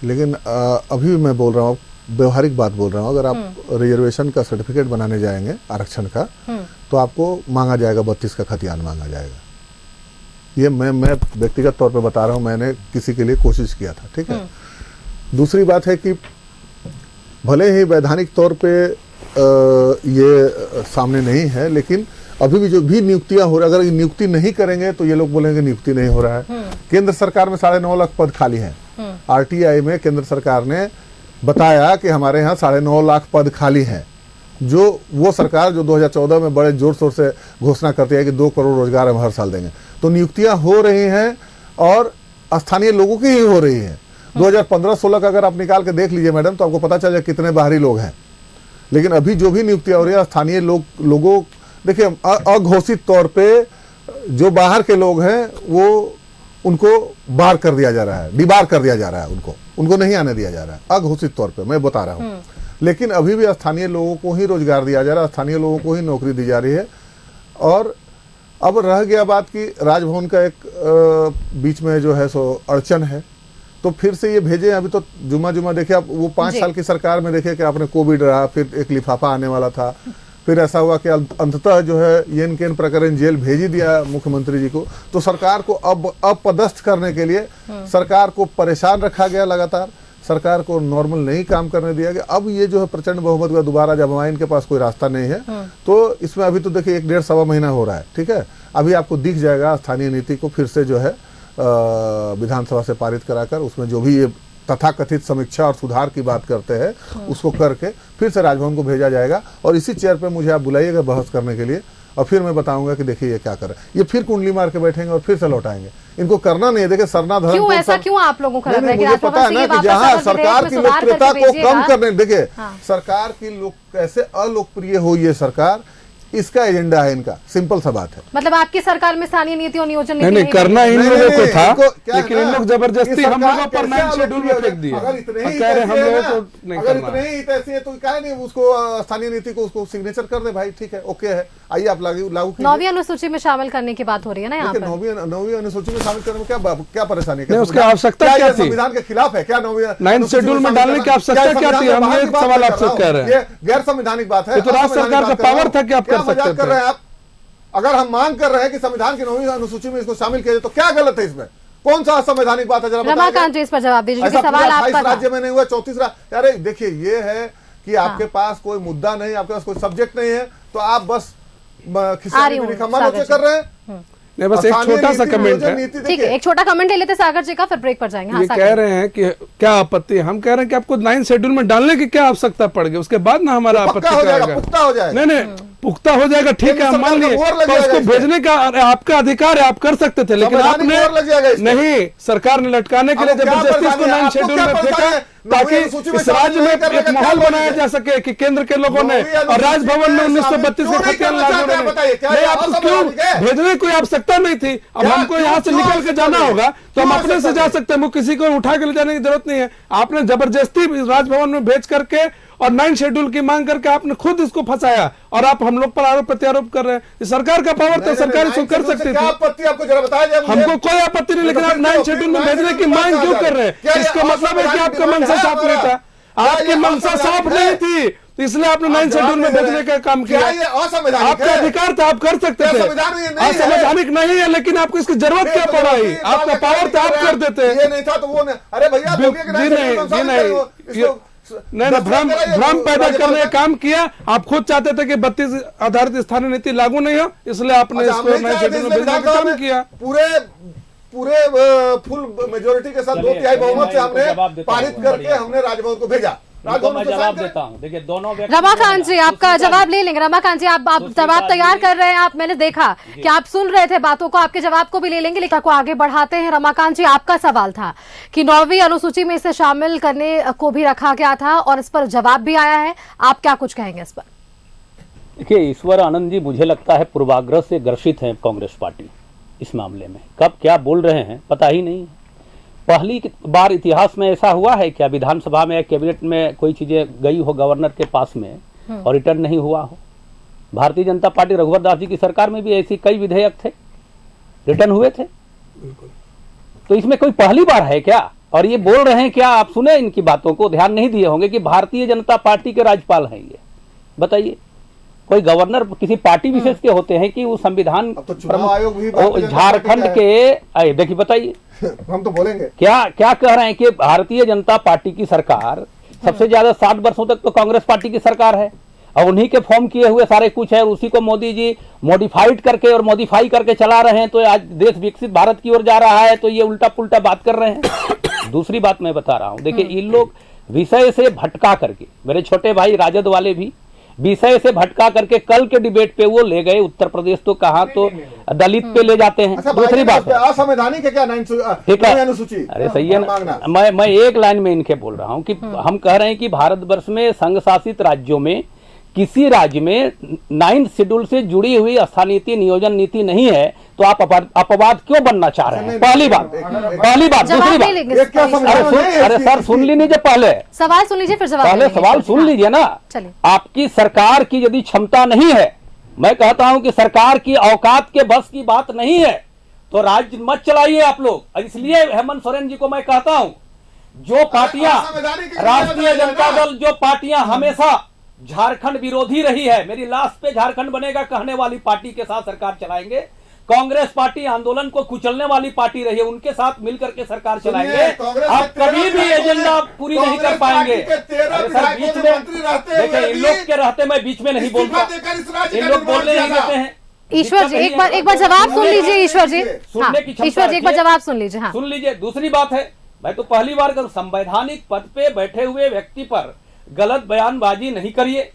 लेकिन अभी मैं बोल रहा हूँ, व्यवहारिक बात बोल रहा हूँ, अगर आप रिजर्वेशन का सर्टिफिकेट बनाने जाएंगे आरक्षण का, तो आपको मांगा जाएगा 32 का खतियान मांगा जाएगा। ये मैं व्यक्तिगत तौर पे बता रहा हूँ, मैंने किसी के लिए कोशिश किया था, ठीक है। दूसरी बात है कि भले ही वैधानिक तौर पे ये सामने नहीं है, लेकिन अभी भी जो भी नियुक्तियां हो रही है, अगर ये नियुक्ति नहीं करेंगे तो ये लोग बोलेंगे नियुक्ति नहीं हो रहा है। केंद्र सरकार में 9.5 लाख पद खाली हैं। आरटीआई में केंद्र सरकार ने बताया कि हमारे यहाँ 9.5 लाख पद खाली हैं, जो वो सरकार जो 2014 में बड़े जोर शोर से घोषणा करती है कि 2 करोड़ रोजगार हम हर साल देंगे। तो नियुक्तियां हो रही हैं और स्थानीय लोगों की ही हो रही है। 2015-16 का अगर आप निकाल के देख लीजिए मैडम, तो आपको पता चल जाए कितने बाहरी लोग हैं। लेकिन अभी जो भी नियुक्तियां हो रही है स्थानीय लोगों, देखिए अघोषित तौर पे जो बाहर के लोग हैं वो उनको बाहर कर दिया जा रहा है, डिबार कर दिया जा रहा है, उनको नहीं आने दिया जा रहा है, अघोषित तौर पे मैं बता रहा हूँ। लेकिन अभी भी स्थानीय लोगों को ही रोजगार दिया जा रहा है, स्थानीय लोगों को ही नौकरी दी जा रही है। और अब रह गया बात कि राजभवन का एक बीच में जो है सो अड़चन है तो फिर से ये भेजे। अभी तो जुमा देखिए आप, वो 5 साल की सरकार में देखिए कि आपने कोविड रहा, फिर एक लिफाफा आने वाला था, फिर ऐसा हुआ कि अंततः जो है येन केन प्रकरण जेल भेज ही दिया मुख्यमंत्री जी को। तो सरकार को अब अपदस्थ करने के लिए सरकार को परेशान रखा गया, लगातार सरकार को नॉर्मल नहीं काम करने दिया गया। अब ये जो है प्रचंड बहुमत का दोबारा जब आए, इनके पास कोई रास्ता नहीं है। तो इसमें अभी तो देखिए 1-1.5-1.25 महीना हो रहा है, ठीक है। अभी आपको दिख जाएगा स्थानीय नीति को फिर से जो है विधानसभा से पारित कराकर उसमें जो भी ये तथाकथित समीक्षा और सुधार की बात करते हैं उसको करके फिर से राजभवन को भेजा जाएगा। और इसी चेयर पे मुझे आप बुलाइएगा बहस करने के लिए, और फिर मैं बताऊंगा कि देखिए ये क्या कर रहे हैं। ये फिर कुंडली मार के बैठेंगे और फिर से लौटाएंगे। इनको करना नहीं है। देखिए सरना धर्म क्यों ऐसा क्यों आप लोगों को लग रहा है कि मुझे पता है ना कि जहाँ सरकार की लोकप्रियता को कम करने, देखिए सरकार की कैसे अलोकप्रिय हो ये सरकार, इसका एजेंडा है इनका। सिंपल सा बात है। मतलब आपकी सरकार में स्थानीय नीति और नियोजन नीति नहीं करना इन लोगों को था, लेकिन इन है लोग जबरदस्ती हम लोगों पर 9 शेड्यूल में फेंक दिए। अगर इतने ही कह रहे हम लोगों को नहीं अगर करना। इतने ही ऐसे है तो क्या नहीं उसको स्थानीय नीति को उसको सिग्नेचर कर दे भाई, ठीक है, ओके है, आइए आप लागू कीजिए। 9वीं अनुसूची में शामिल करने की बात हो रही है ना यहाँ पर। 9वीं अनुसूची में शामिल करने में क्या परेशानी नहीं, उसकी आवश्यकता क्या थी? संविधान के खिलाफ है क्या 9 शेड्यूल में डालने की आवश्यकता क्या थी? हम एक सवाल आपसे कह रहे हैं। ये गैर संवैधानिक बात है। ये तो राज्य सरकार का पावर था कि आप कर सकते कर रहे हैं आप। अगर हम मांग कर रहे हैं कि संविधान की 9वीं अनुसूची में इसको शामिल किया जाए तो क्या गलत है इसमें? कौन सा असंवैधानिक बात है? जरा रमाकांत जी इस पर जवाब दीजिए। सवाल आपका राज्य में नहीं हुआ, 34 अरे देखिए ये है कि आपके पास कोई मुद्दा नहीं, आपके पास कोई सब्जेक्ट नहीं है, तो आप बस खम्मा कर रहे हैं। नहीं, बस एक छोटा सा कमेंट है। ठीक है, एक छोटा कमेंट ले लेते सागर जी का, फिर ब्रेक पर जाएंगे। ये कह रहे हैं कि क्या आपत्ति, हम कह रहे हैं कि आपको 9 शेड्यूल में डालने की क्या आवश्यकता पड़ गई, उसके बाद ना हमारा आपत्ति पुख्ता हो जाएगा। नहीं पुख्ता हो जाएगा, ठीक है, हम मान लिए, तो उसको भेजने का आपका अधिकार है, आप कर सकते थे, लेकिन आपने नहीं, सरकार ने लटकाने के लिए जबरदस्ती इसको 9 शेड्यूल में फेंका ताकि इस राज्य में एक माहौल बनाया जा सके कि केंद्र के लोगों ने और राजभवन में 1932 के खतियान लागू नहीं, आपको क्यों भेजने की कोई आवश्यकता नहीं थी। अब हमको यहाँ से निकल के जाना होगा तो हम अपने से जा सकते हैं, किसी को उठा के ले जाने की जरूरत नहीं है। आपने जबरदस्ती राजभवन में भेज करके और 9 शेड्यूल की मांग करके आपने खुद इसको फंसाया और आप हम लोग पर आरोप प्रत्यारोप कर रहे हैं। सरकार का पावर तो सरकार इसको कर सकती थी। आपको जरा बताया, हमको कोई आपत्ति नहीं, लेकिन आप 9 शेड्यूल में भेजने की मांग क्यों कर रहे हैं? इसका मतलब है कि आपका मंशा साफ नहीं था, आपकी मंशा साफ नहीं थी, इसलिए आपने 9 शेड्यूल में भेजने का काम किया। आपका अधिकार था, आप कर सकते थे। असंवैधानिक नहीं है, लेकिन आपको इसकी जरूरत क्या पड़ा? आपका पावर था, आप कर देते। ये नहीं था तो वो अरे भैया नहीं, भ्रम पैदा करने का काम किया। आप खुद चाहते थे कि 32 आधारित स्थानीय नीति लागू नहीं हो, इसलिए आपने इसको 9 शेड्यूल में भेजने का काम किया। पूरे फुल मेजोरिटी के साथ 2/3 बहुमत से हमने पारित करके हमने राजभवन को भेजा। मैं जवाब देता हूँ। देखिए दोनों रमाकांत जी आपका जवाब ले लेंगे। रमाकांत जी आप जवाब तैयार कर रहे हैं, आप मैंने देखा कि आप सुन रहे थे बातों को, आपके जवाब को भी ले लेंगे, लेकिन को आगे बढ़ाते हैं। रमाकांत जी आपका सवाल था कि 9वीं अनुसूची में इसे शामिल करने को भी रखा गया था और इस पर जवाब भी आया है, आप क्या कुछ कहेंगे इस पर? देखिए ईश्वर आनंद जी मुझे लगता है पूर्वाग्रह से ग्रसित है कांग्रेस पार्टी इस मामले में। कब क्या बोल रहे हैं पता ही नहीं। पहली बार इतिहास में ऐसा हुआ है क्या विधानसभा में कैबिनेट में कोई चीजें गई हो गवर्नर के पास में और रिटर्न नहीं हुआ हो? भारतीय जनता पार्टी रघुवर दास जी की सरकार में भी ऐसी कई विधेयक थे, रिटर्न हुए थे। तो इसमें कोई पहली बार है क्या? और ये बोल रहे हैं क्या? आप सुने इनकी बातों को, ध्यान नहीं दिए होंगे कि भारतीय जनता पार्टी के राज्यपाल हैं ये। बताइए कोई गवर्नर किसी पार्टी विशेष के होते हैं कि वो संविधान झारखंड के देखिए बताइए हम तो बोलेंगे क्या कह रहे हैं कि भारतीय जनता पार्टी की सरकार सबसे ज्यादा 60 वर्षों तक तो कांग्रेस पार्टी की सरकार है और उन्हीं के फॉर्म किए हुए सारे कुछ है, उसी को मोदी जी मॉडिफाइड करके और मॉडिफाई करके चला रहे हैं। तो आज देश विकसित भारत की ओर जा रहा है, तो ये उल्टा पुल्टा बात कर रहे हैं। दूसरी बात मैं बता रहा हूं, देखिए इन लोग विषय से भटका करके, मेरे छोटे भाई राजद वाले भी विषय से भटका करके कल के डिबेट पे वो ले गए उत्तर प्रदेश, तो कहाँ तो दलित पे ले जाते हैं। अच्छा, दूसरी बात असंवैधानिक है क्या ठीक है अनुसूची? अरे सही है ना, मैं एक लाइन में इनके बोल रहा हूँ कि हम कह रहे हैं कि भारतवर्ष में संघ शासित राज्यों में किसी राज्य में 9 शेड्यूल से जुड़ी हुई स्थानीय नीति नियोजन नीति नहीं है, तो आप अपवाद क्यों बनना चाह रहे हैं? पहली बात। दूसरी बात, अरे सर सुन लीजिए, पहले सवाल सुन लीजिए फिर जवाब। पहले सवाल सुन लीजिए ना। आपकी सरकार की यदि क्षमता नहीं है, मैं कहता हूं कि सरकार की औकात के बस की बात नहीं है, तो राज्य मत चलाइए आप लोग। इसलिए हेमंत सोरेन जी को मैं कहता हूं जो पार्टियां, असंवैधानिक राष्ट्रीय जनता जाएगा। दल जो पार्टियां हमेशा झारखंड विरोधी रही है, मेरी लाश पे झारखंड बनेगा कहने वाली पार्टी के साथ सरकार चलाएंगे। कांग्रेस पार्टी आंदोलन को कुचलने वाली पार्टी रही है, उनके साथ मिलकर के सरकार चलाएंगे। आप कभी भी एजेंडा पूरी नहीं कर पाएंगे। अरे सर, बीच में देखिए, इन लोग के रहते मैं बीच में नहीं बोलता, इन लोग बोलने नहीं देते हैं। ईश्वर जी एक बार जवाब सुन लीजिए। ईश्वर जी, सुनने की क्षमता ईश्वर जी एक बार रखिए। जवाब सुन लीजिए। हाँ, सुन लीजिए। दूसरी बात है, मैं तो पहली बार करूं, संवैधानिक पद पे बैठे हुए व्यक्ति पर गलत बयानबाजी नहीं करिए।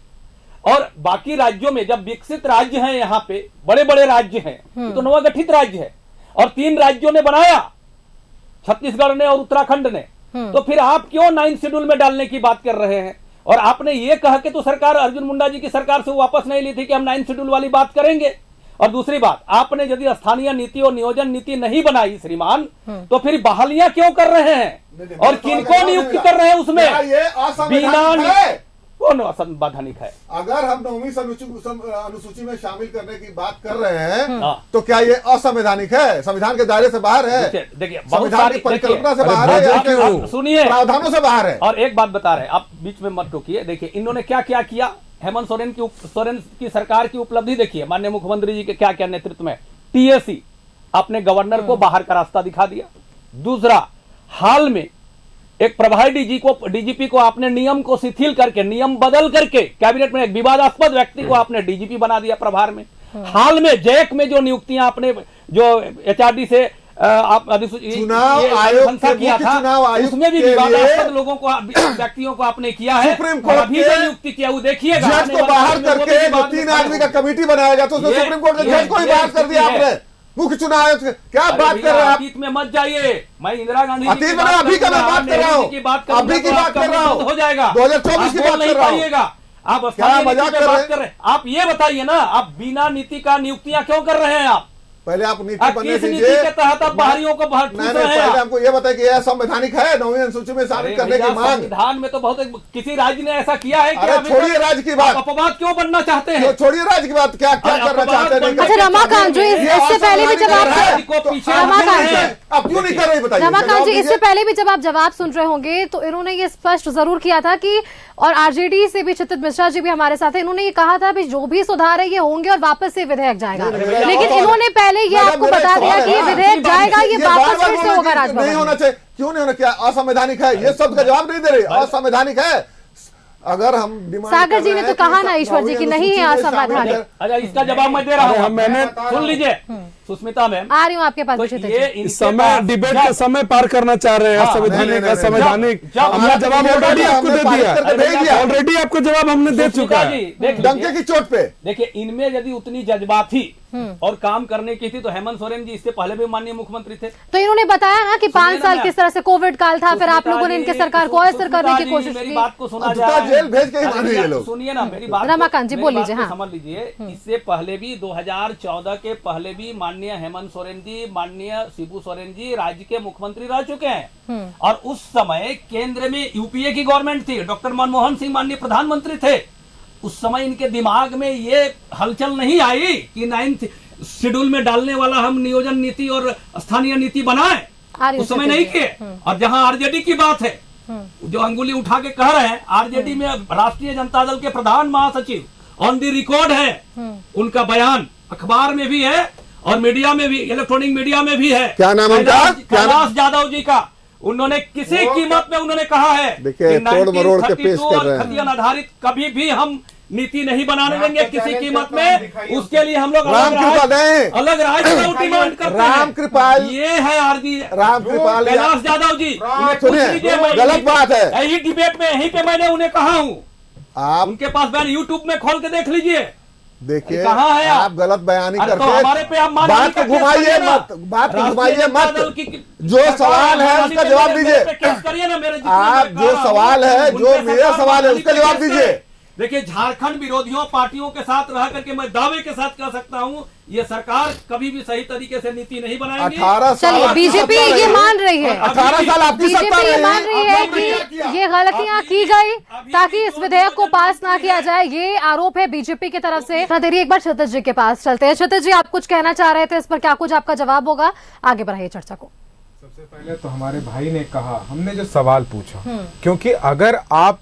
और बाकी राज्यों में जब विकसित राज्य हैं, यहाँ पे बड़े बड़े राज्य हैं, ये तो नवगठित राज्य है और 3 राज्यों ने बनाया, छत्तीसगढ़ ने और उत्तराखंड ने, तो फिर आप क्यों 9 शेड्यूल में डालने की बात कर रहे हैं? और आपने ये कहा कि तो सरकार अर्जुन मुंडा जी की सरकार से वापस नहीं ली थी कि हम 9 शेड्यूल वाली बात करेंगे। और दूसरी बात, आपने यदि स्थानीय नीति और नियोजन नीति नहीं बनाई श्रीमान, तो फिर बहालियां क्यों कर रहे हैं और किनको नियुक्त कर रहे हैं उसमें? ये असंवैधानिक है। कौन असंवैधानिक है? अगर हम 9वीं अनुसूची में शामिल करने की बात कर रहे हैं, हाँ। तो क्या ये असंवैधानिक है? संविधान के दायरे से बाहर है? देखिए, बहुत संविधान सारी की परिकल्पना से देखिए, बाहर है या फिर आप सुनिए, प्रावधानों से बाहर है? और एक बात बता रहे हैं, आप बीच में मत टोकिए। देखिए, इन्होंने क्या क्या किया। हेमंत सोरेन की सरकार की उपलब्धि देखिए, माननीय मुख्यमंत्री जी के क्या क्या नेतृत्व में टीएसी, अपने गवर्नर को बाहर का रास्ता दिखा दिया। दूसरा, हाल में एक प्रभारी डीजीपी को आपने नियम को शिथिल करके, नियम बदल करके कैबिनेट में एक विवादास्पद व्यक्ति को आपने डीजीपी बना दिया प्रभार में। हाल में जैक में जो नियुक्तियां आपने जो एचआरडी से आप चुनाव आयोग किया था, उसमें भी विवादास्पद लोगों को, व्यक्तियों को आपने किया है। सुप्रीम कोर्ट अभी जो नियुक्ति किया वो देखिएगा, जज को बाहर करके 3 आदमी का कमेटी बनाएगा, तो उसमें सुप्रीम कोर्ट के जज को ही बाहर कर दिया आपने। मुख्य चुनाव आयोग से क्या बात कर रहे हैं आप? अतीत में मत जाइए, मैं इंदिरा गांधी अतीत में अभी का मैं बात कर रहा हूँ, अभी की बात कर रहा हूँ, हो जाएगा 2024 की बात कर रहा हूँ। आप क्या मजाक कर रहे हैं? आप ये बताइए ना, आप बिना नीति का नियुक्तियां क्यों कर रहे हैं? आप पहले आप नीति बनने किस नीति दीजिए। के तहत आप बाहरियों को बाहर ठूस नहीं, रहे हैं? पहले हमको ये बताइए कि यह संवैधानिक है 9वीं अनुसूची में शामिल करने की मांग? संविधान में तो बहुत, किसी राज्य ने ऐसा किया है कि अरे अभी छोड़िए तक राज्य की बात, आप अपवाद क्यों बनना चाहते हैं? छोड़िए राज्य की बात, क्या क्या अरे करना चाहते हैं? नहीं अच्छा, रमाकांत जी, इससे पहले भी जब आप आप क्यों नहीं कर रहे बताइए? रमाकांत जी, इससे पहले भी जब आप जवाब सुन रहे होंगे तो इन्होंने ये स्पष्ट जरूर किया था कि, और आरजेडी से भी क्षितिज मिश्रा जी भी हमारे साथ है, इन्होंने ये कहा था जो भी सुधार है ये होंगे और वापस से विधेयक जाएगा। लेकिन इन्होंने पहले ये आपको बता दिया कि ये विधेयक जाएगा, ये वापस फिर से होगा राजभवन। नहीं होना चाहिए, क्यों नहीं होना? क्या असंवैधानिक है? ये शब्द का जवाब नहीं दे रहे, असंवैधानिक है। अगर हम सागर जी ने तो कहा ना ईश्वर जी की नहीं है असंवैधानिक। अच्छा, इसका जवाब मैं दे रहा हूँ, मैंने सुन लीजिए सुष्मिता मैम, आ रही हूँ आपके पास। तो ये इस समय डिबेट का समय पार करना चाह रहे हैं। संवैधानिक असंवैधानिक, हमने जवाब ऑलरेडी आपको दे दिया, ऑलरेडी आपको जवाब हमने दे चुका है डंके की चोट पे। देखिए, इनमें यदि उतनी जज्बा थी और काम करने की थी तो हेमंत सोरेन जी इससे पहले भी माननीय मुख्यमंत्री थे। तो इन्होंने बताया ना कि 5 साल किस तरह से कोविड काल था, फिर आप लोगों ने इनके सरकार को अस्थिर करने की कोशिश की। मेरी बात को सुना जेल भेज के ही माने ये लोग। सुनिए ना मेरी बात, रमाकांत जी बोल लीजिए। हाँ, समझ लीजिए, इससे पहले भी 2014 के पहले भी माननीय हेमंत सोरेन जी, माननीय शिबू सोरेन जी राज्य के मुख्यमंत्री रह चुके हैं। और उस समय केंद्र में यूपीए की गवर्नमेंट थी, डॉक्टर मनमोहन सिंह माननीय प्रधानमंत्री थे। उस समय इनके दिमाग में ये हलचल नहीं आई कि 9th शेड्यूल में डालने वाला हम नियोजन नीति और स्थानीय नीति बनाए, उस समय नहीं किए। और जहां आरजेडी की बात है, जो अंगुली उठा के कह रहे हैं, आरजेडी में राष्ट्रीय जनता दल के प्रधान महासचिव ऑन दी रिकॉर्ड है, उनका बयान अखबार में भी है और मीडिया में भी, इलेक्ट्रॉनिक मीडिया में भी है। क्या नाम है उनका? कैलाश यादव जी का। उन्होंने किसी कीमत में उन्होंने कहा है देखिए, तोड़ मरोड़ के पेश कर रहे हैं। खतियान आधारित कभी भी हम नीति नहीं बनाने देंगे किसी कीमत में। उसके लिए हम लोग अलग राज्य का डिमांड करते हैं। राम कृपाल, ये है आरजी राम कृपाल कैलाश यादव जी, गलत बात है। यही डिबेट में यहीं पे मैंने उन्हें कहा हूँ, आप उनके पास बैन यूट्यूब में खोल के देख लीजिए। देखिए, कहाँ है आप गलत बयानी तो करते हमारे पे आप मान बात को घुमाइए मत, बात को घुमाइए मत। जो सवाल है उसका जवाब दीजिए। आप जो सवाल है, जो मेरा सवाल है उसका जवाब दीजिए। देखिए, झारखंड विरोधियों पार्टियों के साथ रह करके मैं दावे के साथ कह सकता हूं, ये सरकार कभी भी सही तरीके से नीति नहीं बनाएगी। 18 साल बीजेपी ये मान रही है, 18 साल आपकी सत्ता बीजेपी रही मान रही है कि ये गलतियां की गई ताकि इस विधेयक को पास ना किया जाए, ये आरोप है बीजेपी की तरफ से। देरी एक बार क्षितिज जी के पास चलते हैं। क्षितिज जी, आप कुछ कहना चाह रहे थे इस पर, क्या कुछ आपका जवाब होगा? आगे बढ़ाइए चर्चा को। सबसे पहले तो हमारे भाई ने कहा, हमने जो सवाल पूछा, क्योंकि अगर आप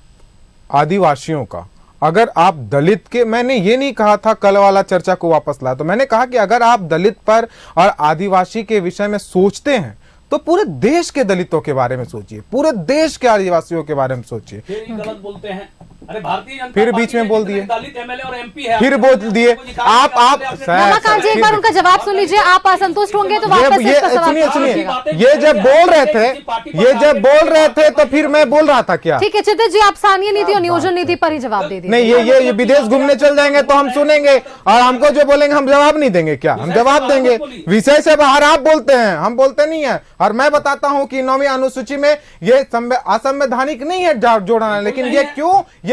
आदिवासियों का, अगर आप दलित के, मैंने ये नहीं कहा था कल वाला चर्चा को वापस ला, तो मैंने कहा कि अगर आप दलित पर और आदिवासी के विषय में सोचते हैं तो पूरे देश के दलितों के बारे में सोचिए, पूरे देश के आदिवासियों के बारे में सोचिए। गलत बोलते हैं, अरे भारतीय जनता फिर पार्टी बीच में बोल दिए, दलित एमएलए और एमपी है, फिर बोल दिए आप रमाकांत जी, एक बार उनका जवाब सुन लीजिए। आप असंतुष्ट होंगे तो वापस से इसका सवाल सुनिए सुनिए, पूछिएगा। ये जब बोल रहे थे तो फिर मैं बोल रहा था क्या? ठीक है चित्त जी, आप स्थानीय नीति और नियोजन नीति पर ही जवाब दे दीजिए। नहीं, ये विदेश घूमने चल जाएंगे तो हम सुनेंगे और हमको जो बोलेंगे हम जवाब नहीं देंगे क्या? हम जवाब देंगे। विषय से बाहर आप बोलते हैं, हम बोलते नहीं है। और मैं बताता हूं कि 9वीं अनुसूची में ये असंवैधानिक नहीं है जोड़ना, लेकिन ये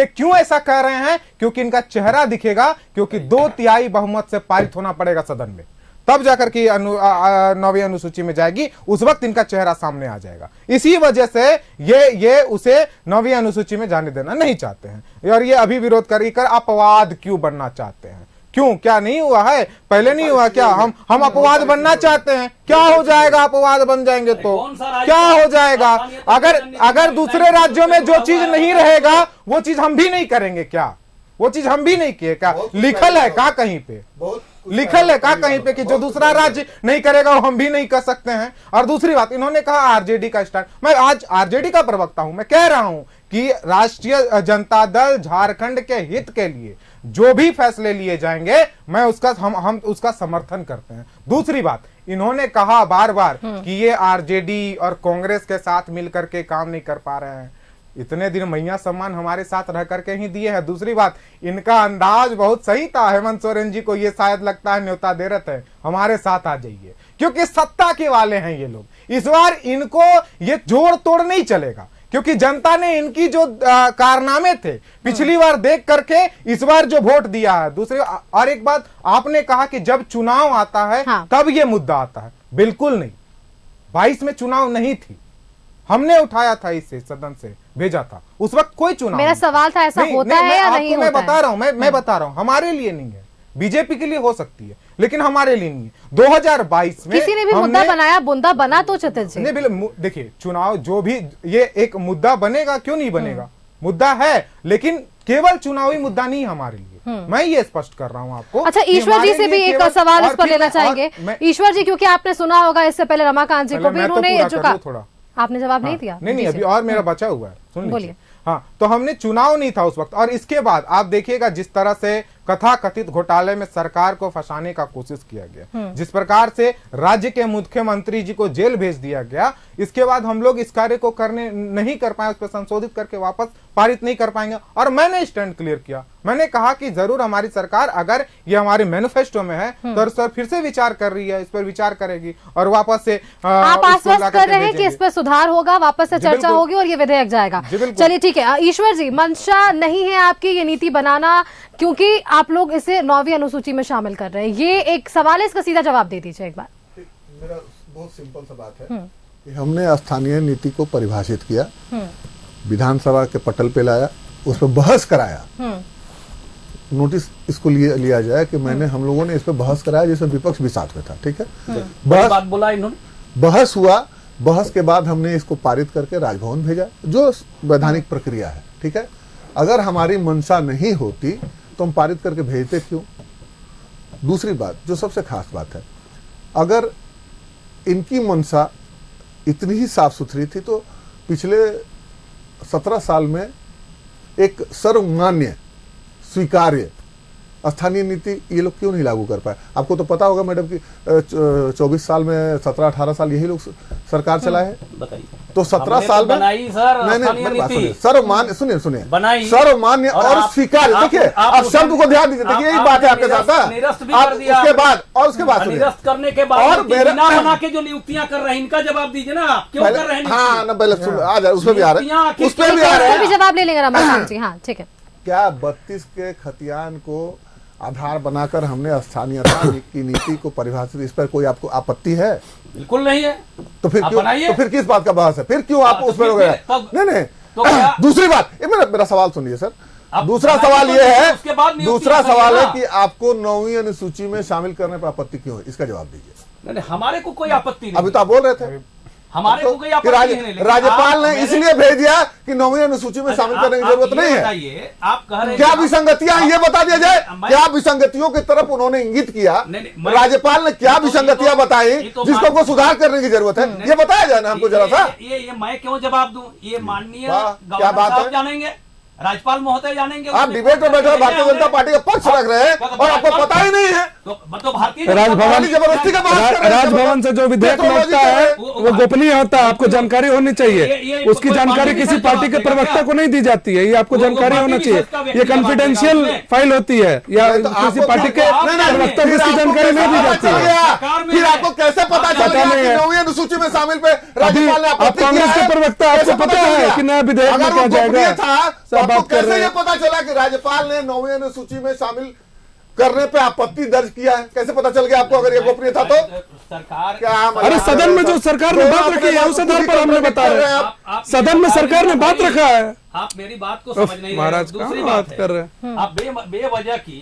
क्यों ऐसा कह रहे हैं? क्योंकि इनका चेहरा दिखेगा, क्योंकि 2/3 बहुमत से पारित होना पड़ेगा सदन में, तब जाकर के 9वीं अनुसूची में जाएगी, उस वक्त इनका चेहरा सामने आ जाएगा। इसी वजह से ये उसे 9वीं अनुसूची में जाने देना नहीं चाहते हैं और ये अभी विरोध कर अपवाद क्यों बनना चाहते हैं? क्यों, क्या नहीं हुआ है? पहले नहीं हुआ क्या? हम अपवाद बनना चाहते हैं। क्या हो जाएगा अपवाद बन जाएंगे तो? क्या हो जाएगा? अगर दूसरे राज्यों में जो चीज नहीं रहेगा वो चीज हम भी नहीं करेंगे क्या? वो चीज हम भी नहीं किए क्या? लिखल है का कहीं पे? लिखल है का कहीं पे कि जो दूसरा राज्य नहीं करेगा वो हम भी नहीं कर सकते हैं? और दूसरी बात, इन्होंने कहा आरजेडी का स्टार्ट। मैं आज आरजेडी का प्रवक्ता हूं, मैं कह रहा हूं कि राष्ट्रीय जनता दल झारखंड के हित के लिए जो भी फैसले लिए जाएंगे मैं हम उसका समर्थन करते हैं। दूसरी बात, इन्होंने कहा बार बार कि ये आरजेडी और कांग्रेस के साथ मिलकर के काम नहीं कर पा रहे हैं। इतने दिन मैया सम्मान हमारे साथ रह करके ही दिए हैं। दूसरी बात, इनका अंदाज बहुत सही था। हेमंत सोरेन जी को ये शायद लगता है न्योता दे रहे थे, हमारे साथ आ जाइए, क्योंकि सत्ता के वाले हैं ये लोग। इस बार इनको ये जोड़ तोड़ नहीं चलेगा, क्योंकि जनता ने इनकी जो कारनामे थे पिछली बार देख करके इस बार जो वोट दिया है। दूसरी और एक बात, आपने कहा कि जब चुनाव आता है तब ये मुद्दा आता है। बिल्कुल नहीं, 22 में चुनाव नहीं थी, हमने उठाया था इसे, सदन से भेजा था, उस वक्त कोई चुनाव। मेरा सवाल था ऐसा होता है या नहीं होता है? मैं बता रहा हूं, मैं बता रहा हूं, हमारे लिए नहीं है, बीजेपी के लिए हो सकती है लेकिन हमारे लिए नहीं है। 2022 में किसी ने भी मुद्दा बनाया, बुंदा बना तो चतुर जी। नहीं, देखिए चुनाव जो भी, ये एक मुद्दा बनेगा, क्यों नहीं बनेगा? मुद्दा है, लेकिन केवल चुनावी मुद्दा नहीं हमारे लिए। मैं ये स्पष्ट कर रहा हूं आपको। अच्छा, ईश्वर जी से भी एक सवाल इस पर लेना चाहेंगे। ईश्वर जी, क्योंकि आपने सुना होगा इससे पहले रमाकांत जी को भी, उन्होंने जो कहा, आपने जवाब नहीं दिया। नहीं, अभी और मेरा बचा हुआ है, सुन बोलिए। हाँ, तो हमने चुनाव नहीं था उस वक्त, और इसके बाद आप देखिएगा जिस तरह से कथाकथित घोटाले में सरकार को फंसाने का कोशिश किया गया, जिस प्रकार से राज्य के मुख्यमंत्री जी को जेल भेज दिया गया, इसके बाद हम लोग इस कार्य को करने नहीं कर पाए, उस पर संशोधित करके वापस पारित नहीं कर पाएंगे। और मैंने स्टैंड क्लियर किया, मैंने कहा कि जरूर हमारी सरकार, अगर ये हमारे मैनिफेस्टो में है तो सर फिर से विचार कर रही है, इस पर विचार करेगी और वापस से आप आश्वस्त कर रहे हैं कि इस पर सुधार होगा, वापस से चर्चा होगी और ये विधेयक जाएगा। चलिए ठीक है। ईश्वर जी, मंशा नहीं है आपकी ये नीति बनाना, क्योंकि आप लोग इसे 9वीं अनुसूची में शामिल कर रहे हैं। ये एक सवाल है, इसका सीधा जवाब दे दीजिए एक बार। मेरा बहुत सिंपल सा बात है कि हमने स्थानीय नीति को परिभाषित किया, विधानसभा के पटल पे लाया, उस पर बहस कराया, नोटिस इसको लिया जाए कि हम लोगों ने इस पर बहस कराया जिसमें विपक्ष भी साथ में था। ठीक है, बात बोला इन्होंने, बहस हुआ, बहस के बाद हमने इसको पारित करके राजभवन भेजा, जो वैधानिक प्रक्रिया है। ठीक है, अगर हमारी मंशा नहीं होती तो हम पारित करके भेजते क्यों? दूसरी बात, जो सबसे खास बात है, अगर इनकी मंशा इतनी ही साफ सुथरी थी तो पिछले 17 साल में एक सर्वमान्य स्वीकार्य स्थानीय नीति ये लोग क्यों नहीं लागू कर पाए? आपको तो पता होगा मैडम कि 24 साल में 17-18 साल यही लोग सरकार चलाए हैं। बताइए। तो 17 साल में बनाई सर, सर्वमान्य, सुनिए सर्वमान्य और स्वीकार्य। देखिए, आप शब्द को ध्यान दीजिए, देखिए यही बात है आपके साथ। आप उसके बाद निरस्त करने के बाद और बना के जो नियुक्तियां कर रहे हैं, इनका जवाब दीजिए ना, क्यों कर रहे हैं? हाँ ना, पहले आ जाए, उसमें भी आ रहा है, उस पर भी आ रहा है, जवाब ले लेंगे रमाकांत जी। हाँ ठीक है। क्या 32 के खतियान को आधार बनाकर हमने स्थानीयता की नीति को परिभाषित, इस पर कोई आपको आपत्ति है? बिल्कुल नहीं है। तो फिर क्यों, तो फिर किस बात का बहस है? फिर क्यों आप उसमें हो गए? नहीं, दूसरी बात, मेरा सवाल सुनिए सर। दूसरा सवाल यह है, दूसरा सवाल है कि आपको 9वीं अनुसूची में शामिल करने पर आपत्ति क्यों है? इसका जवाब दीजिए। हमारे को कोई आपत्ति नहीं। अभी तो आप बोल रहे थे हमारे को कोई आपत्ति नहीं, लेकिन राज्यपाल आप ने मेरे- इसलिए भेज दिया कि 9वीं अनुसूची में शामिल करने की जरूरत नहीं है। बताइए, आप कह रहे हैं क्या कि विसंगतियां आप- ये बता दिया जाए, मैं- क्या विसंगतियों की तरफ उन्होंने इंगित किया, नहीं, मैं- राज्यपाल ने क्या ये तो- विसंगतियां बताई ये तो जिसको हमको सुधार करने की जरूरत है, ये बताया जाए ना हमको जरा सा। ये मैं क्यों जवाब दूं? ये माननीय वाह, क्या गवर्नर बात साहब है। जानेंगे, राज्यपाल महोदय जानेंगे। आप डिबेट में बैठे हो, भारतीय जनता पार्टी का पक्ष रख रहे हैं और आपको पता ही नहीं है। तो भारतीय जनता राजभवन- पार्टी जबरदस्ती का बात कर रहे हैं। राजभवन से जो विधेयक टेक्नोलॉजी लौटता है कर रहे वो गोपनीय होता है, आपको जानकारी होनी चाहिए। उसकी कोई जानकारी पार्टी किसी विशेष पार्टी के जवाब देगा प्रवक्ता क्या? को नहीं दी जाती है, ये आपको वो जानकारी पार्टी होना विशेष चाहिए। का व्यक्ति ये जवाब देगा कॉन्फिडेंशियल उसमें। फाइल होती है या नहीं, तो किसी आपको पार्टी के आप नहीं, नहीं, प्रवक्ता को फिर इसकी आपको जानकारी नहीं दी कैसे जाती पता है। चल गया? सरकार में फिर है। आपको कैसे पता पता चल गया नहीं कि है। 9वीं अनुसूची में शामिल पे अभी राज्यपाल ने आप आपत्ति किया कांग्रेस है? के प्रवक्ता कैसे आपको पता पता चल है गया? कि नया विधेयक में अगर क्या वो जाएगा? गोपनीय था तो सब आपको बात कर कैसे रहे ये हैं। पता चला कि राज्यपाल ने 9वीं अनुसूची में शामिल करने पे आपत्ति दर्ज किया है? कैसे पता चल गया आपको अगर ये गोपनीय था तो? सरकार क्या अरे सदन में जो सरकार ने बात रखी है उस आधार पर हमने बता रहे हैं। आप सदन में सरकार ने बात रखा है। आप मेरी बात को समझ नहीं रहे। महाराज दूसरी कहाँ बात बात है, कर रहे हैं? आप बेवजह की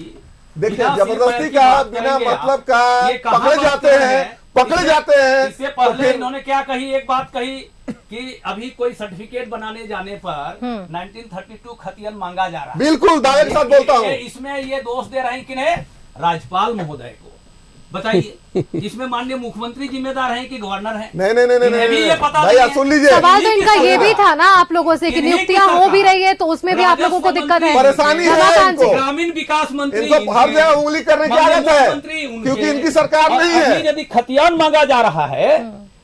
देखिए, बिना सिर जबरदस्ती पैर की का, बात बिना करेंगे आप। मतलब का ये कहाँ पकड़े बात जाते कर रहे हैं, पकड़े जाते हैं। इससे तो पहले फिर- इन्होंने क्या कही, एक बात कही कि अभी कोई सर्टिफिकेट बनाने जाने पर 1932 खतियन मांगा जा रहा है। बिल्कुल दावे के साथ बोलता हूँ। इसमें ये दोष दे रहे हैं किन्हें? राज्यपाल महोदय को। बताइए, इसमें माननीय मुख्यमंत्री जिम्मेदार हैं कि गवर्नर हैं? नहीं नहीं नहीं इन्हें भी ये नहीं पता भाई नहीं आप है। सुन लीजिए। सवाल तो इन्हीं इनका की ये भी सरकार। था ना आप लोगों से कि इन्हीं की नियुक्तियां हो सरकार। भी रही है तो उसमें भी आप लोगों को राजस्व दिक्कत है। मंत्री, परेशानी है रमाकांत जी, इनको। ग्रामीण विकास मंत्री, इनको हर जगह उंगली करने की माननीय आदत है, मुख्यमंत्री उनके- क्योंकि इनकी सरकार और नहीं है। अभी यदि खतियान मांगा जा रहा है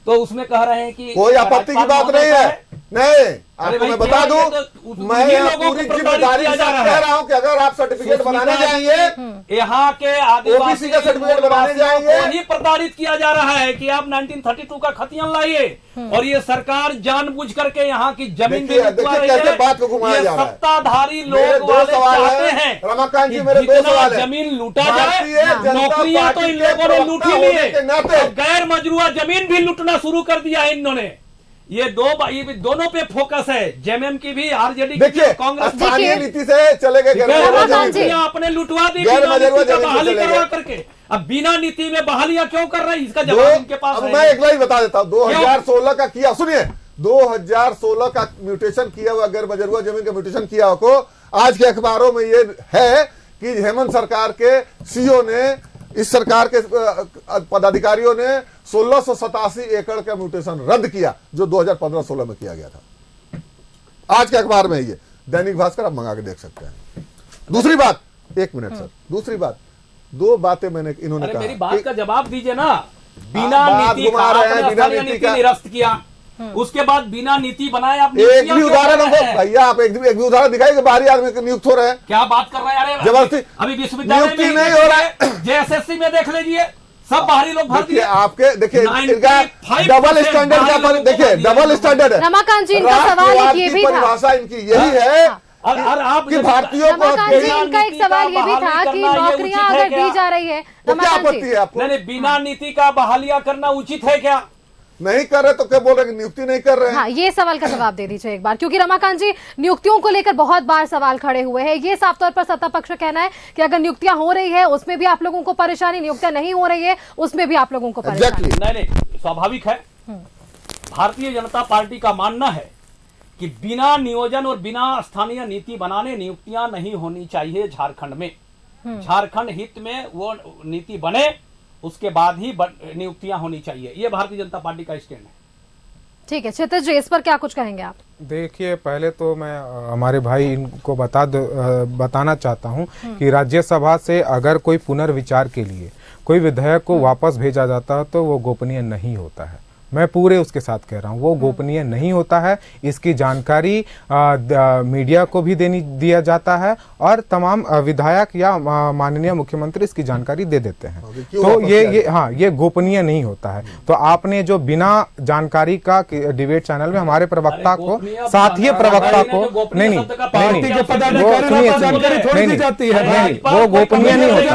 तो उसमें कह रहे हैं कि कोई आपत्ति की राज्यपाल बात नहीं महोदय है। नहीं, आपको भाई, मैं बता ये दूं, तो मैं उन्हीं यहाँ लोगों को पूरी प्रताड़ित जिम्मेदारी किया से जा रहा कह है। रहा हूँ कि अगर आप सर्टिफिकेट बनाने जाएंगे, यहाँ के आदिवासी OBC का सर्टिफिकेट बनाने जाएंगे। वही प्रताड़ित किया जा रहा है कि आप 1932 का खतियान लाइए और ये सरकार जानबूझ करके यहाँ की जमीन देखिए, भी लुटवा देखिए रही कैसे है। बात को घुमाया ये जा रहा है। सत्ताधारी मेरे लोग दो वाले सवाल चाहते हैं। हैं रमाकांत जी, कि मेरे दो जितना सवाल हैं। जमीन लूटा भारतीय जाए, जनता नौकरियां तो पार्टी इन के लोगों ने लूट ही प्रवक्ता ली होने है के नाते- और गैर मजरूआ जमीन भी लूटना शुरू कर दिया है इन्होंने। ये दोनों पे फोकस है, जेएमएम की भी, आरजेडी की देखिए, भी, कांग्रेस की स्थानीय भी। नीति से चले गए गैर मजरूआ रमाकांत जी। जमीन पे। आपने लुटवा दी गैर बिना मजरूआ नीति का जमीन पे बहाली चले करवा गए। करके। अब बिना नीति में बहालियां क्यों कर रहे हैं, इसका दो, जवाब इनके पास अब है। मैं एक लाइन बता देता हूँ। 2016 का किया, सुनिए, 2016 का म्यूटेशन किया हुआ गैर मजरूआ जमीन का म्यूटेशन किया हुआ को आज के अखबारों में ये है कि हेमंत सरकार के सीईओ ने, इस सरकार के पदाधिकारियों ने 1687 एकड़ का म्यूटेशन रद्द किया जो 2015-16 में किया गया था। आज के अखबार में ये दैनिक भास्कर आप मंगा के देख सकते हैं। दूसरी बात, एक मिनट सर, दूसरी बात, दो बातें मैंने इन्होंने अरे कहा मेरी बात कि- का जवाब दीजिए ना। बिना बात नीति घुमा का रहे हैं, आपने बिना स्थानीय नीति नीति का। निरस्त किया, उसके बाद बिना नीति बनाए आप एक नियुक्तियां भी क्यों उदाहरण कर रहे हमको हैं? भैया, आप एक भी उदाहरण दिखाइए कि बाहरी आदमी नियुक्त हो रहे हैं। क्या बात कर रहे हैं? अरे जबरदस्ती अभी विश्वविद्यालय नियुक्ति में नहीं हो रहा है। जेएसएससी में देख लीजिए, सब बाहरी लोग भर देखिए दिए। आपके, देखिए इनका 95% डबल स्टैंडर्ड बाहरी का, लोगों को देखिए भर दिया डबल लोगों ने। स्टैंडर्ड है। रमाकांत जी, इनका सवाल राष्ट्रवाद एक ये की भी था। परिभाषा इनकी यही है और आप कि भारतीयों को रमाकांत जी, बिना इनका एक नीति का सवाल ये भी था बहाली कि करना ये नौकरियां उचित है अगर क्या? दी जा रही है, तो क्या रमाकांत आपत्ति जी, है आपको? नहीं बिना नीति का बहालियां करना उचित है क्या? नहीं कर रहे तो क्या बोल रहे हैं, नियुक्ति नहीं कर रहे हैं? हाँ, ये सवाल का जवाब दे दीजिए एक बार, क्योंकि रमाकांत जी नियुक्तियों को लेकर बहुत बार सवाल खड़े हुए हैं। ये साफ तौर पर सत्ता पक्ष का कहना है कि अगर नियुक्तियां हो रही है उसमें भी आप लोगों को परेशानी, नियुक्तियां नहीं हो रही है उसमें भी आप लोगों को परेशानी। एग्जैक्टली। नहीं स्वाभाविक है। भारतीय जनता पार्टी का मानना है कि बिना नियोजन और बिना स्थानीय नीति बनाने नियुक्तियां नहीं होनी चाहिए झारखंड में। झारखंड हित में वो नीति बने, उसके बाद ही नियुक्तियां होनी चाहिए। ये भारतीय जनता पार्टी का स्टैंड है। ठीक है क्षितिज जी, इस पर क्या कुछ कहेंगे आप? देखिए, पहले तो मैं हमारे भाई इनको बताना चाहता हूं कि राज्यसभा से अगर कोई पुनर्विचार के लिए कोई विधेयक को वापस भेजा जाता है तो वो गोपनीय नहीं होता है। मैं पूरे उसके साथ कह रहा हूँ, वो गोपनीय नहीं होता है। इसकी जानकारी मीडिया को भी दिया जाता है और तमाम विधायक या माननीय मुख्यमंत्री इसकी जानकारी दे देते हैं। तो ये गोपनीय नहीं होता है। तो आपने जो बिना जानकारी का डिबेट चैनल में हमारे प्रवक्ता को, साथ ही प्रवक्ता को, नहीं पार्टी के पदाधिकारी को जानकारी थोड़ी दी जाती है, वो गोपनीय नहीं होता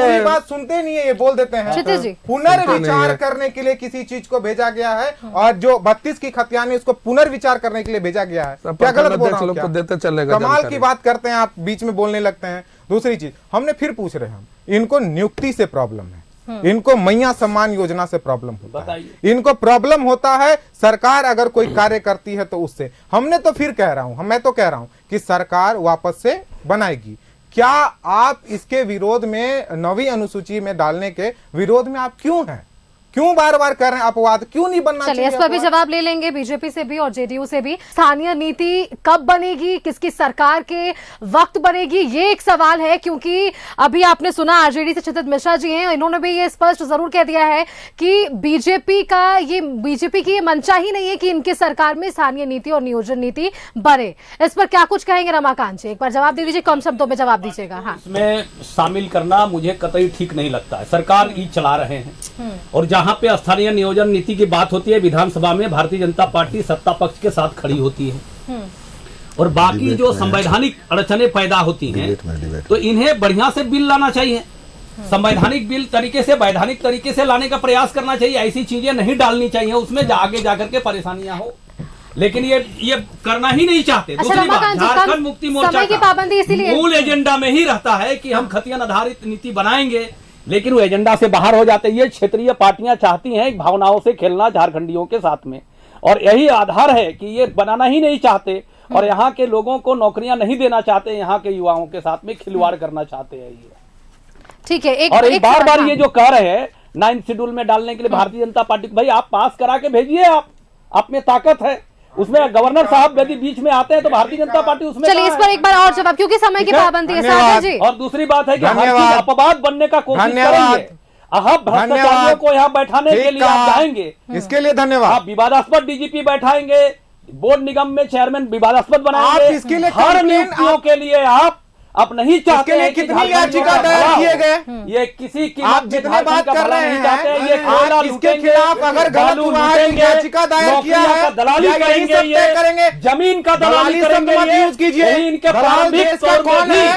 है। बात सुनते नहीं है, ये बोल देते हैं। क्षितिज जी, पुनर्विचार करने के लिए किसी चीज को भेजा गया है और जो 32 की खतियान है उसको पुनर्विचार करने के लिए भेजा गया है। क्या गलत बोल रहा हूं क्या? देते चलेगा। कमाल की बात करते हैं आप, बीच में बोलने लगते हैं। दूसरी चीज हमने फिर पूछ रहे हैं, हम इनको नियुक्ति से प्रॉब्लम है, इनको मैया सम्मान योजना से प्रॉब्लम होता है, बताइए। इनको प्रॉब्लम होता है सरकार अगर कोई कार्य करती है तो उससे। हमने तो फिर कह रहा हूं, मैं तो कह रहा हूं कि सरकार वापस से बनाएगी। क्या आप इसके विरोध में 9वीं अनुसूची में डालने के विरोध में आप क्यों हैं? क्यों बार बार कर रहे हैं अपवाद? क्यों नहीं बनना चलिए, चाहिए? इस पर भी जवाब ले लेंगे बीजेपी से भी और जेडीयू से भी। स्थानीय नीति कब बनेगी, किसकी सरकार के वक्त बनेगी, ये एक सवाल है, क्योंकि अभी आपने सुना आरजेडी से क्षितिज मिश्रा जी हैं, इन्होंने भी ये स्पष्ट जरूर कह दिया है कि बीजेपी की ये मंशा ही नहीं है कि इनकी सरकार में स्थानीय नीति और नियोजन नीति बने। इस पर क्या कुछ कहेंगे रमाकांत जी? एक बार जवाब दे दीजिए, कम शब्दों में जवाब दीजिएगा। हाँ, इसमें शामिल करना मुझे कतई ठीक नहीं लगता है। सरकार ही चला रहे हैं और जहां पे स्थानीय नियोजन नीति की बात होती है, विधानसभा में भारतीय जनता पार्टी सत्ता पक्ष के साथ खड़ी होती है और बाकी जो संवैधानिक अड़चने पैदा होती हैं तो इन्हें बढ़िया से बिल लाना चाहिए, संवैधानिक बिल तरीके से, वैधानिक तरीके से लाने का प्रयास करना चाहिए। ऐसी चीजें नहीं डालनी चाहिए उसमें आगे जाकर के परेशानियां हो, लेकिन ये करना ही नहीं चाहते। दूसरी बात, झारखंड मुक्ति मोर्चा का मूल एजेंडा में ही रहता है कि हम खतियन आधारित नीति बनाएंगे, लेकिन वो एजेंडा से बाहर हो जाते हैं। ये क्षेत्रीय पार्टियां चाहती हैं भावनाओं से खेलना झारखंडियों के साथ में, और यही आधार है कि ये बनाना ही नहीं चाहते और यहाँ के लोगों को नौकरियां नहीं देना चाहते, यहाँ के युवाओं के साथ में खिलवाड़ करना चाहते हैं ये। ठीक है। और एक बार बार ये जो कह रहे हैं 9th शेड्यूल में डालने के लिए भारतीय जनता पार्टी, भाई आप पास करा के भेजिए, आप में ताकत है, उसमें गवर्नर साहब यदि बीच में आते हैं तो भारतीय जनता पार्टी उसमें। चलिए, इस पर एक बार और जवाब, क्योंकि समय की पाबंदी है सागर जी। और दूसरी बात है कि हर चीज अपवाद बनने का कोशिश करेंगे, आप भ्रष्टाचारियों को यहाँ बैठाने के लिए आप जाएंगे, इसके लिए धन्यवाद। आप विवादास्पद डीजीपी बैठाएंगे, बोर्ड निगम में चेयरमैन विवादास्पद बनाएंगे, आप इसके लिए हर नियुक्तियों के लिए आप नहीं चाहते हैं कि कितनी याचिका दायर किए गए? ये किसी की आप जितने बात कर रहे हैं, ये आप इसके खिलाफ अगर गलत हुआ है, याचिका दायर किया है, दलाली करेंगे, जमीन का दलाली करेंगे, यूज कीजिए। इनके दलाल प्रारंभिक देश का कौन है?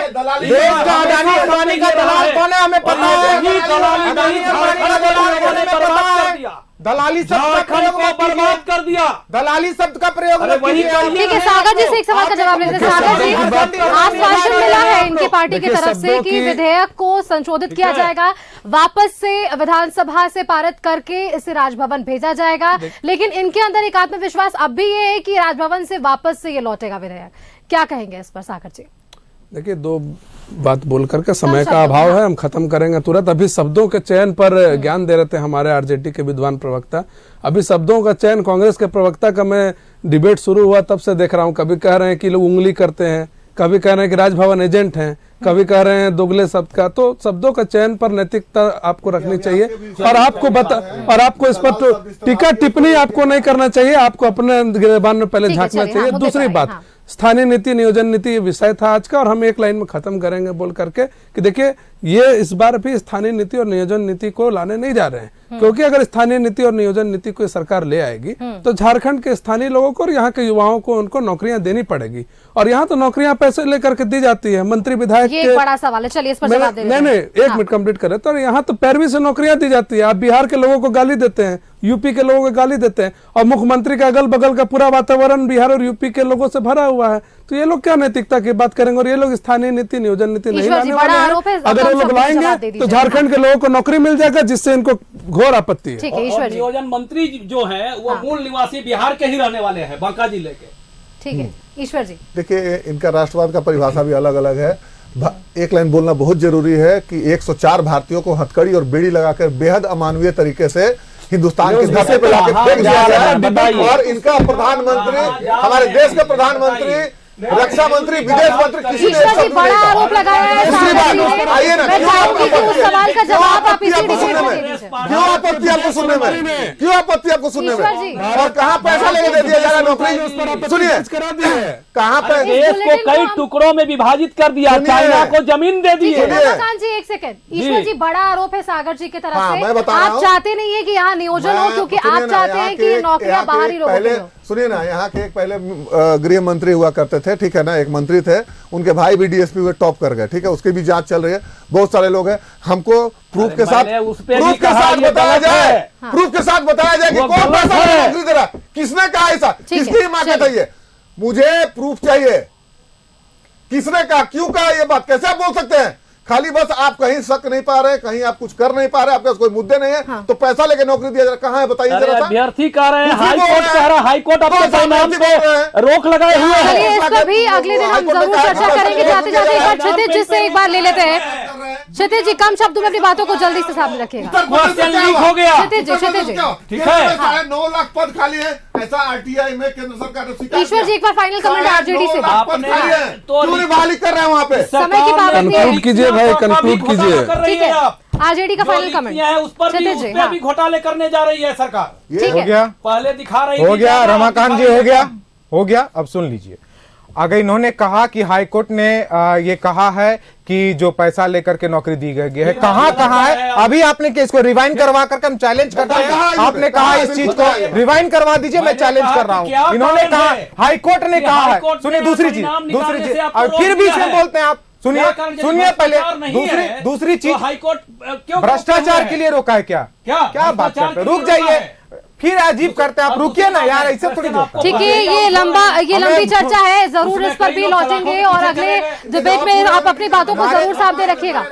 देश का अडानी अंबानी का दलाल कौन है? हमें पता है। अडानी अंबानी का दलाल कौन है? हमें पता है। दलाली शब्द का प्रयोग बर्बाद कर दिया, दलाली शब्द का प्रयोग वही ठीक है। सागर जी से एक सवाल का जवाब लेते हैं। सागर जी, आश्वासन मिला है इनकी पार्टी की तरफ से कि विधेयक को संशोधित किया जाएगा, वापस से विधानसभा से पारित करके इसे राजभवन भेजा जाएगा, लेकिन इनके अंदर एक आत्मविश्वास अब भी ये है कि राजभवन से वापस से ये लौटेगा विधेयक। क्या कहेंगे इस पर सागर जी? देखिए, दो बात बोल करके समय का अभाव है, हम खत्म करेंगे तुरंत। अभी शब्दों के चयन पर ज्ञान दे रहे थे हमारे आरजेडी के विद्वान प्रवक्ता। अभी शब्दों का चयन कांग्रेस के प्रवक्ता का मैं डिबेट शुरू हुआ तब से देख रहा हूं। कभी कह रहे हैं कि लोग उंगली करते हैं, कभी कह रहे हैं कि राजभवन एजेंट हैं, कभी कह रहे हैं दोगले शब्द का। तो शब्दों का चयन पर नैतिकता आपको रखनी चाहिए और आपको इस पर टीका टिप्पणी आपको नहीं करना चाहिए, आपको अपने गिरबान में पहले झांकना चाहिए। दूसरी बात, स्थानीय नीति नियोजन नीति विषय था आज का और हम एक लाइन में खत्म करेंगे बोल करके कि देखिए, ये इस बार भी स्थानीय नीति और नियोजन नीति को लाने नहीं जा रहे हैं, क्योंकि अगर स्थानीय नीति और नियोजन नीति को सरकार ले आएगी तो झारखंड के स्थानीय लोगों को और यहाँ के युवाओं को उनको नौकरियां देनी पड़ेगी, और यहाँ तो नौकरियां पैसे लेकर के दी जाती है। मंत्री विधायक ये बड़ा सवाल है, चलिए इस पर जवाब दे नहीं, एक मिनट कंप्लीट करें। तो यहाँ तो पैरवी से नौकरियां दी जाती है। आप बिहार के लोगों को गाली देते हैं, यूपी के लोगों को गाली देते हैं, और मुख्यमंत्री का अगल बगल का पूरा वातावरण बिहार और यूपी के लोगों से भरा हुआ है। तो ये लोग क्या नैतिकता की बात करेंगे? और ये लोग स्थानीय नीति नियोजन नीति नहीं लाने वाले हैं। अगर वो लोग लाएंगे तो झारखंड के लोगों को नौकरी मिल जाएगा, जिससे इनको घोर आपत्ति है। और नियोजन मंत्री जो है वो मूल निवासी बिहार के ही रहने वाले हैं, बांका जिले के। ठीक है ईश्वर जी। देखिए, इनका राष्ट्रवाद का परिभाषा भी अलग अलग है। एक लाइन बोलना बहुत जरूरी है कि 104 भारतीयों को हथकड़ी और बेड़ी लगाकर बेहद अमानवीय तरीके से हिंदुस्तान के धरती पर लाके फेंक दिया गया, और इनका प्रधानमंत्री, हमारे देश के प्रधानमंत्री, रक्षा मंत्री, विदेश मंत्री, किसी ने बड़ा आरोप लगाया है। आइए ना, उस सवाल का जवाब आप इसी डिबेट में दे दीजिए। क्यों आपत्ति आपको सुनने में? क्यों आपत्ति आपको सुनने में? और कहाँ पैसा लेके दे दिया जा रहा नौकरी? सुनिए, कहाँ पे देश को कई टुकड़ों में विभाजित कर दिया, चाइना को जमीन दे दी है। रमाकांत जी एक सेकंड, ईश्वर जी, बड़ा आरोप है सागर जी की तरफ से। आप चाहते नहीं है कि यहाँ नियोजन हो, क्योंकि आप चाहते हैं कि नौकरियां बाहरी लोगों को हो। सुनिए ना, यहाँ के एक पहले गृह मंत्री हुआ करते थे, ठीक है ना, एक मंत्री थे, उनके भाई भी डीएसपी हुए, टॉप कर गए, ठीक है, उसकी भी जांच चल रही है। बहुत सारे लोग हैं, हमको प्रूफ के साथ बताया जाए, प्रूफ के साथ बताया जाए कि कौन पैसा नौकरी दे रहा, किसने कहा ऐसा, किसकी हिमाकत है ये, मुझे प्रूफ चाहिए। किसने कहा, क्यों कहा ये बात? कैसे आप बोल सकते हैं खाली बस आप कहीं शक नहीं पा रहे, कहीं आप कुछ कर नहीं पा रहे, आपके पास कोई मुद्दे नहीं है, तो पैसा लेके नौकरी दिया जा रहा है। कहाँ है बताइए जरा सा। अभ्यर्थी कह रहे हैं, कुछ भी हाई बोल कोर्ट रहे कह रहा हैं। है, हाई कोर्ट अपने तो परिणाम बोल रहे हैं। पे रोक लगाए हुए है। चलिए इस पर भी अगले दिन हम जरूर चर्चा करेंगे। जाते जाते एक बार क्षितिज जी से एक बार ले लेते हैं। क्षितिज जी कम शब्दों में अपनी बातों को जल्दी से सामने रखिएगा। क्वेश्चन लीक हो गया। क्षितिज जी ठीक है। 9 लाख पद खाली है, ऐसा आरटीआई में केंद्र सरकार ने स्वीकार ईश्वर जी एक बार फाइनल कमेंट आरजेडी से। आपने तो क्यों नहीं बहाली कर रहे हैं वहाँ पे? समय की पाबंदी है। कंक्लूड कीजिए भाई, कंक्लूड कीजिए। ठीक है, आरजेडी का फाइनल कमेंट है उस पर भी, क्षितिज उस जी, पे भी घोटाले करने जा रही है सरकार। ठीक हो है। गया, पहले दिखा रही हो थी गया ज्यादा, रमाकांत जी, दिखा हो रही गया, है। हो गया। अब सुन लीजिए, अगर इन्होंने कहा कि हाईकोर्ट ने ये कहा है कि जो पैसा लेकर के नौकरी दी गई है, कहाँ कहाँ है? अभी आपने केस को रिवाइंड करवा करके हम चैलेंज करते हैं। आपने कहा इस चीज को रिवाइंड करवा दीजिए, मैं चैलेंज कर रहा हूँ। इन्होंने कहा, हाईकोर्ट ने कहा है। सुनिए दूसरी चीज, और फिर बीच में बोलते हैं आप। सुनिए पहले दूसरी चीज, हाईकोर्ट क्यों भ्रष्टाचार के लिए रोका है क्या? क्या बात करते हैं? रुक जाइए, फिर अजीब करते हैं आप। रुकिए ना यार, ऐसे थोड़ी होता। ठीक है, ये लंबी चर्चा है, जरूर इस पर भी लौटेंगे और अगले डिबेट में आप अपनी बातों को जरूर सामने रखिएगा।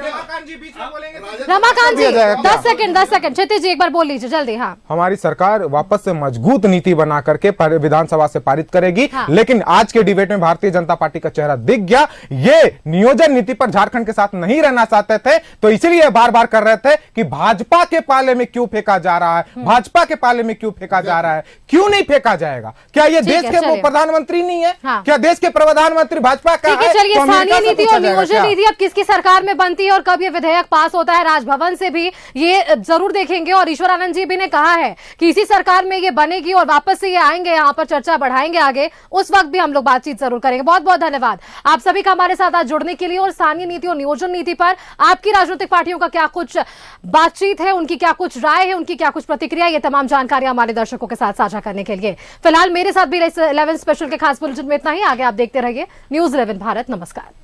रमाकांत जी 10 सेकंड। क्षितिज जी एक बार बोल लीजिए जल्दी। हाँ, हमारी सरकार वापस से मजबूत नीति बना करके विधानसभा से पारित करेगी। हाँ। लेकिन आज के डिबेट में भारतीय जनता पार्टी का चेहरा दिख गया। ये नियोजन नीति पर झारखंड के साथ नहीं रहना चाहते थे, तो इसीलिए बार बार कर रहे थे कि भाजपा के पाले में क्यों फेंका जा रहा है, भाजपा के पाले में क्यों फेंका जा रहा है, क्यों नहीं फेंका जाएगा? क्या ये देश के प्रधानमंत्री नहीं है? हाँ। क्या देश के प्रधानमंत्री भाजपा का ठीक है, है? चलिए तो अमेरिका स्थानीय से नीति पूछा और जाएगा नियोजन क्या? नीति अब किसकी सरकार में बनती है और कब ये विधेयक पास होता है राजभवन से भी, ये जरूर देखेंगे। और ईश्वरानंद जी भी ने कहा है कि इसी सरकार में ये बनेगी और वापस से ये आएंगे, यहाँ पर चर्चा बढ़ाएंगे आगे, उस वक्त भी हम लोग बातचीत जरूर करेंगे। बहुत बहुत धन्यवाद आप सभी का हमारे साथ आज जुड़ने के लिए। और स्थानीय नीति और नियोजन नीति पर आपकी राजनीतिक पार्टियों का क्या कुछ बातचीत है, उनकी क्या कुछ राय है, उनकी क्या कुछ प्रतिक्रिया, ये तमाम जानकारियां हमारे दर्शकों के साथ साझा करने के लिए फिलहाल मेरे साथ भी 11 स्पेशल के खास बुलेटिन में इतना ही। आगे आप देखते रहिए न्यूज़ 11 भारत। नमस्कार।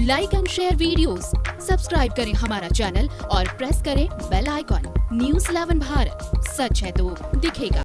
Like and share videos, subscribe करें हमारा चैनल और प्रेस करें बेल आइकॉन। न्यूज़ 11 भारत, सच है तो दिखेगा।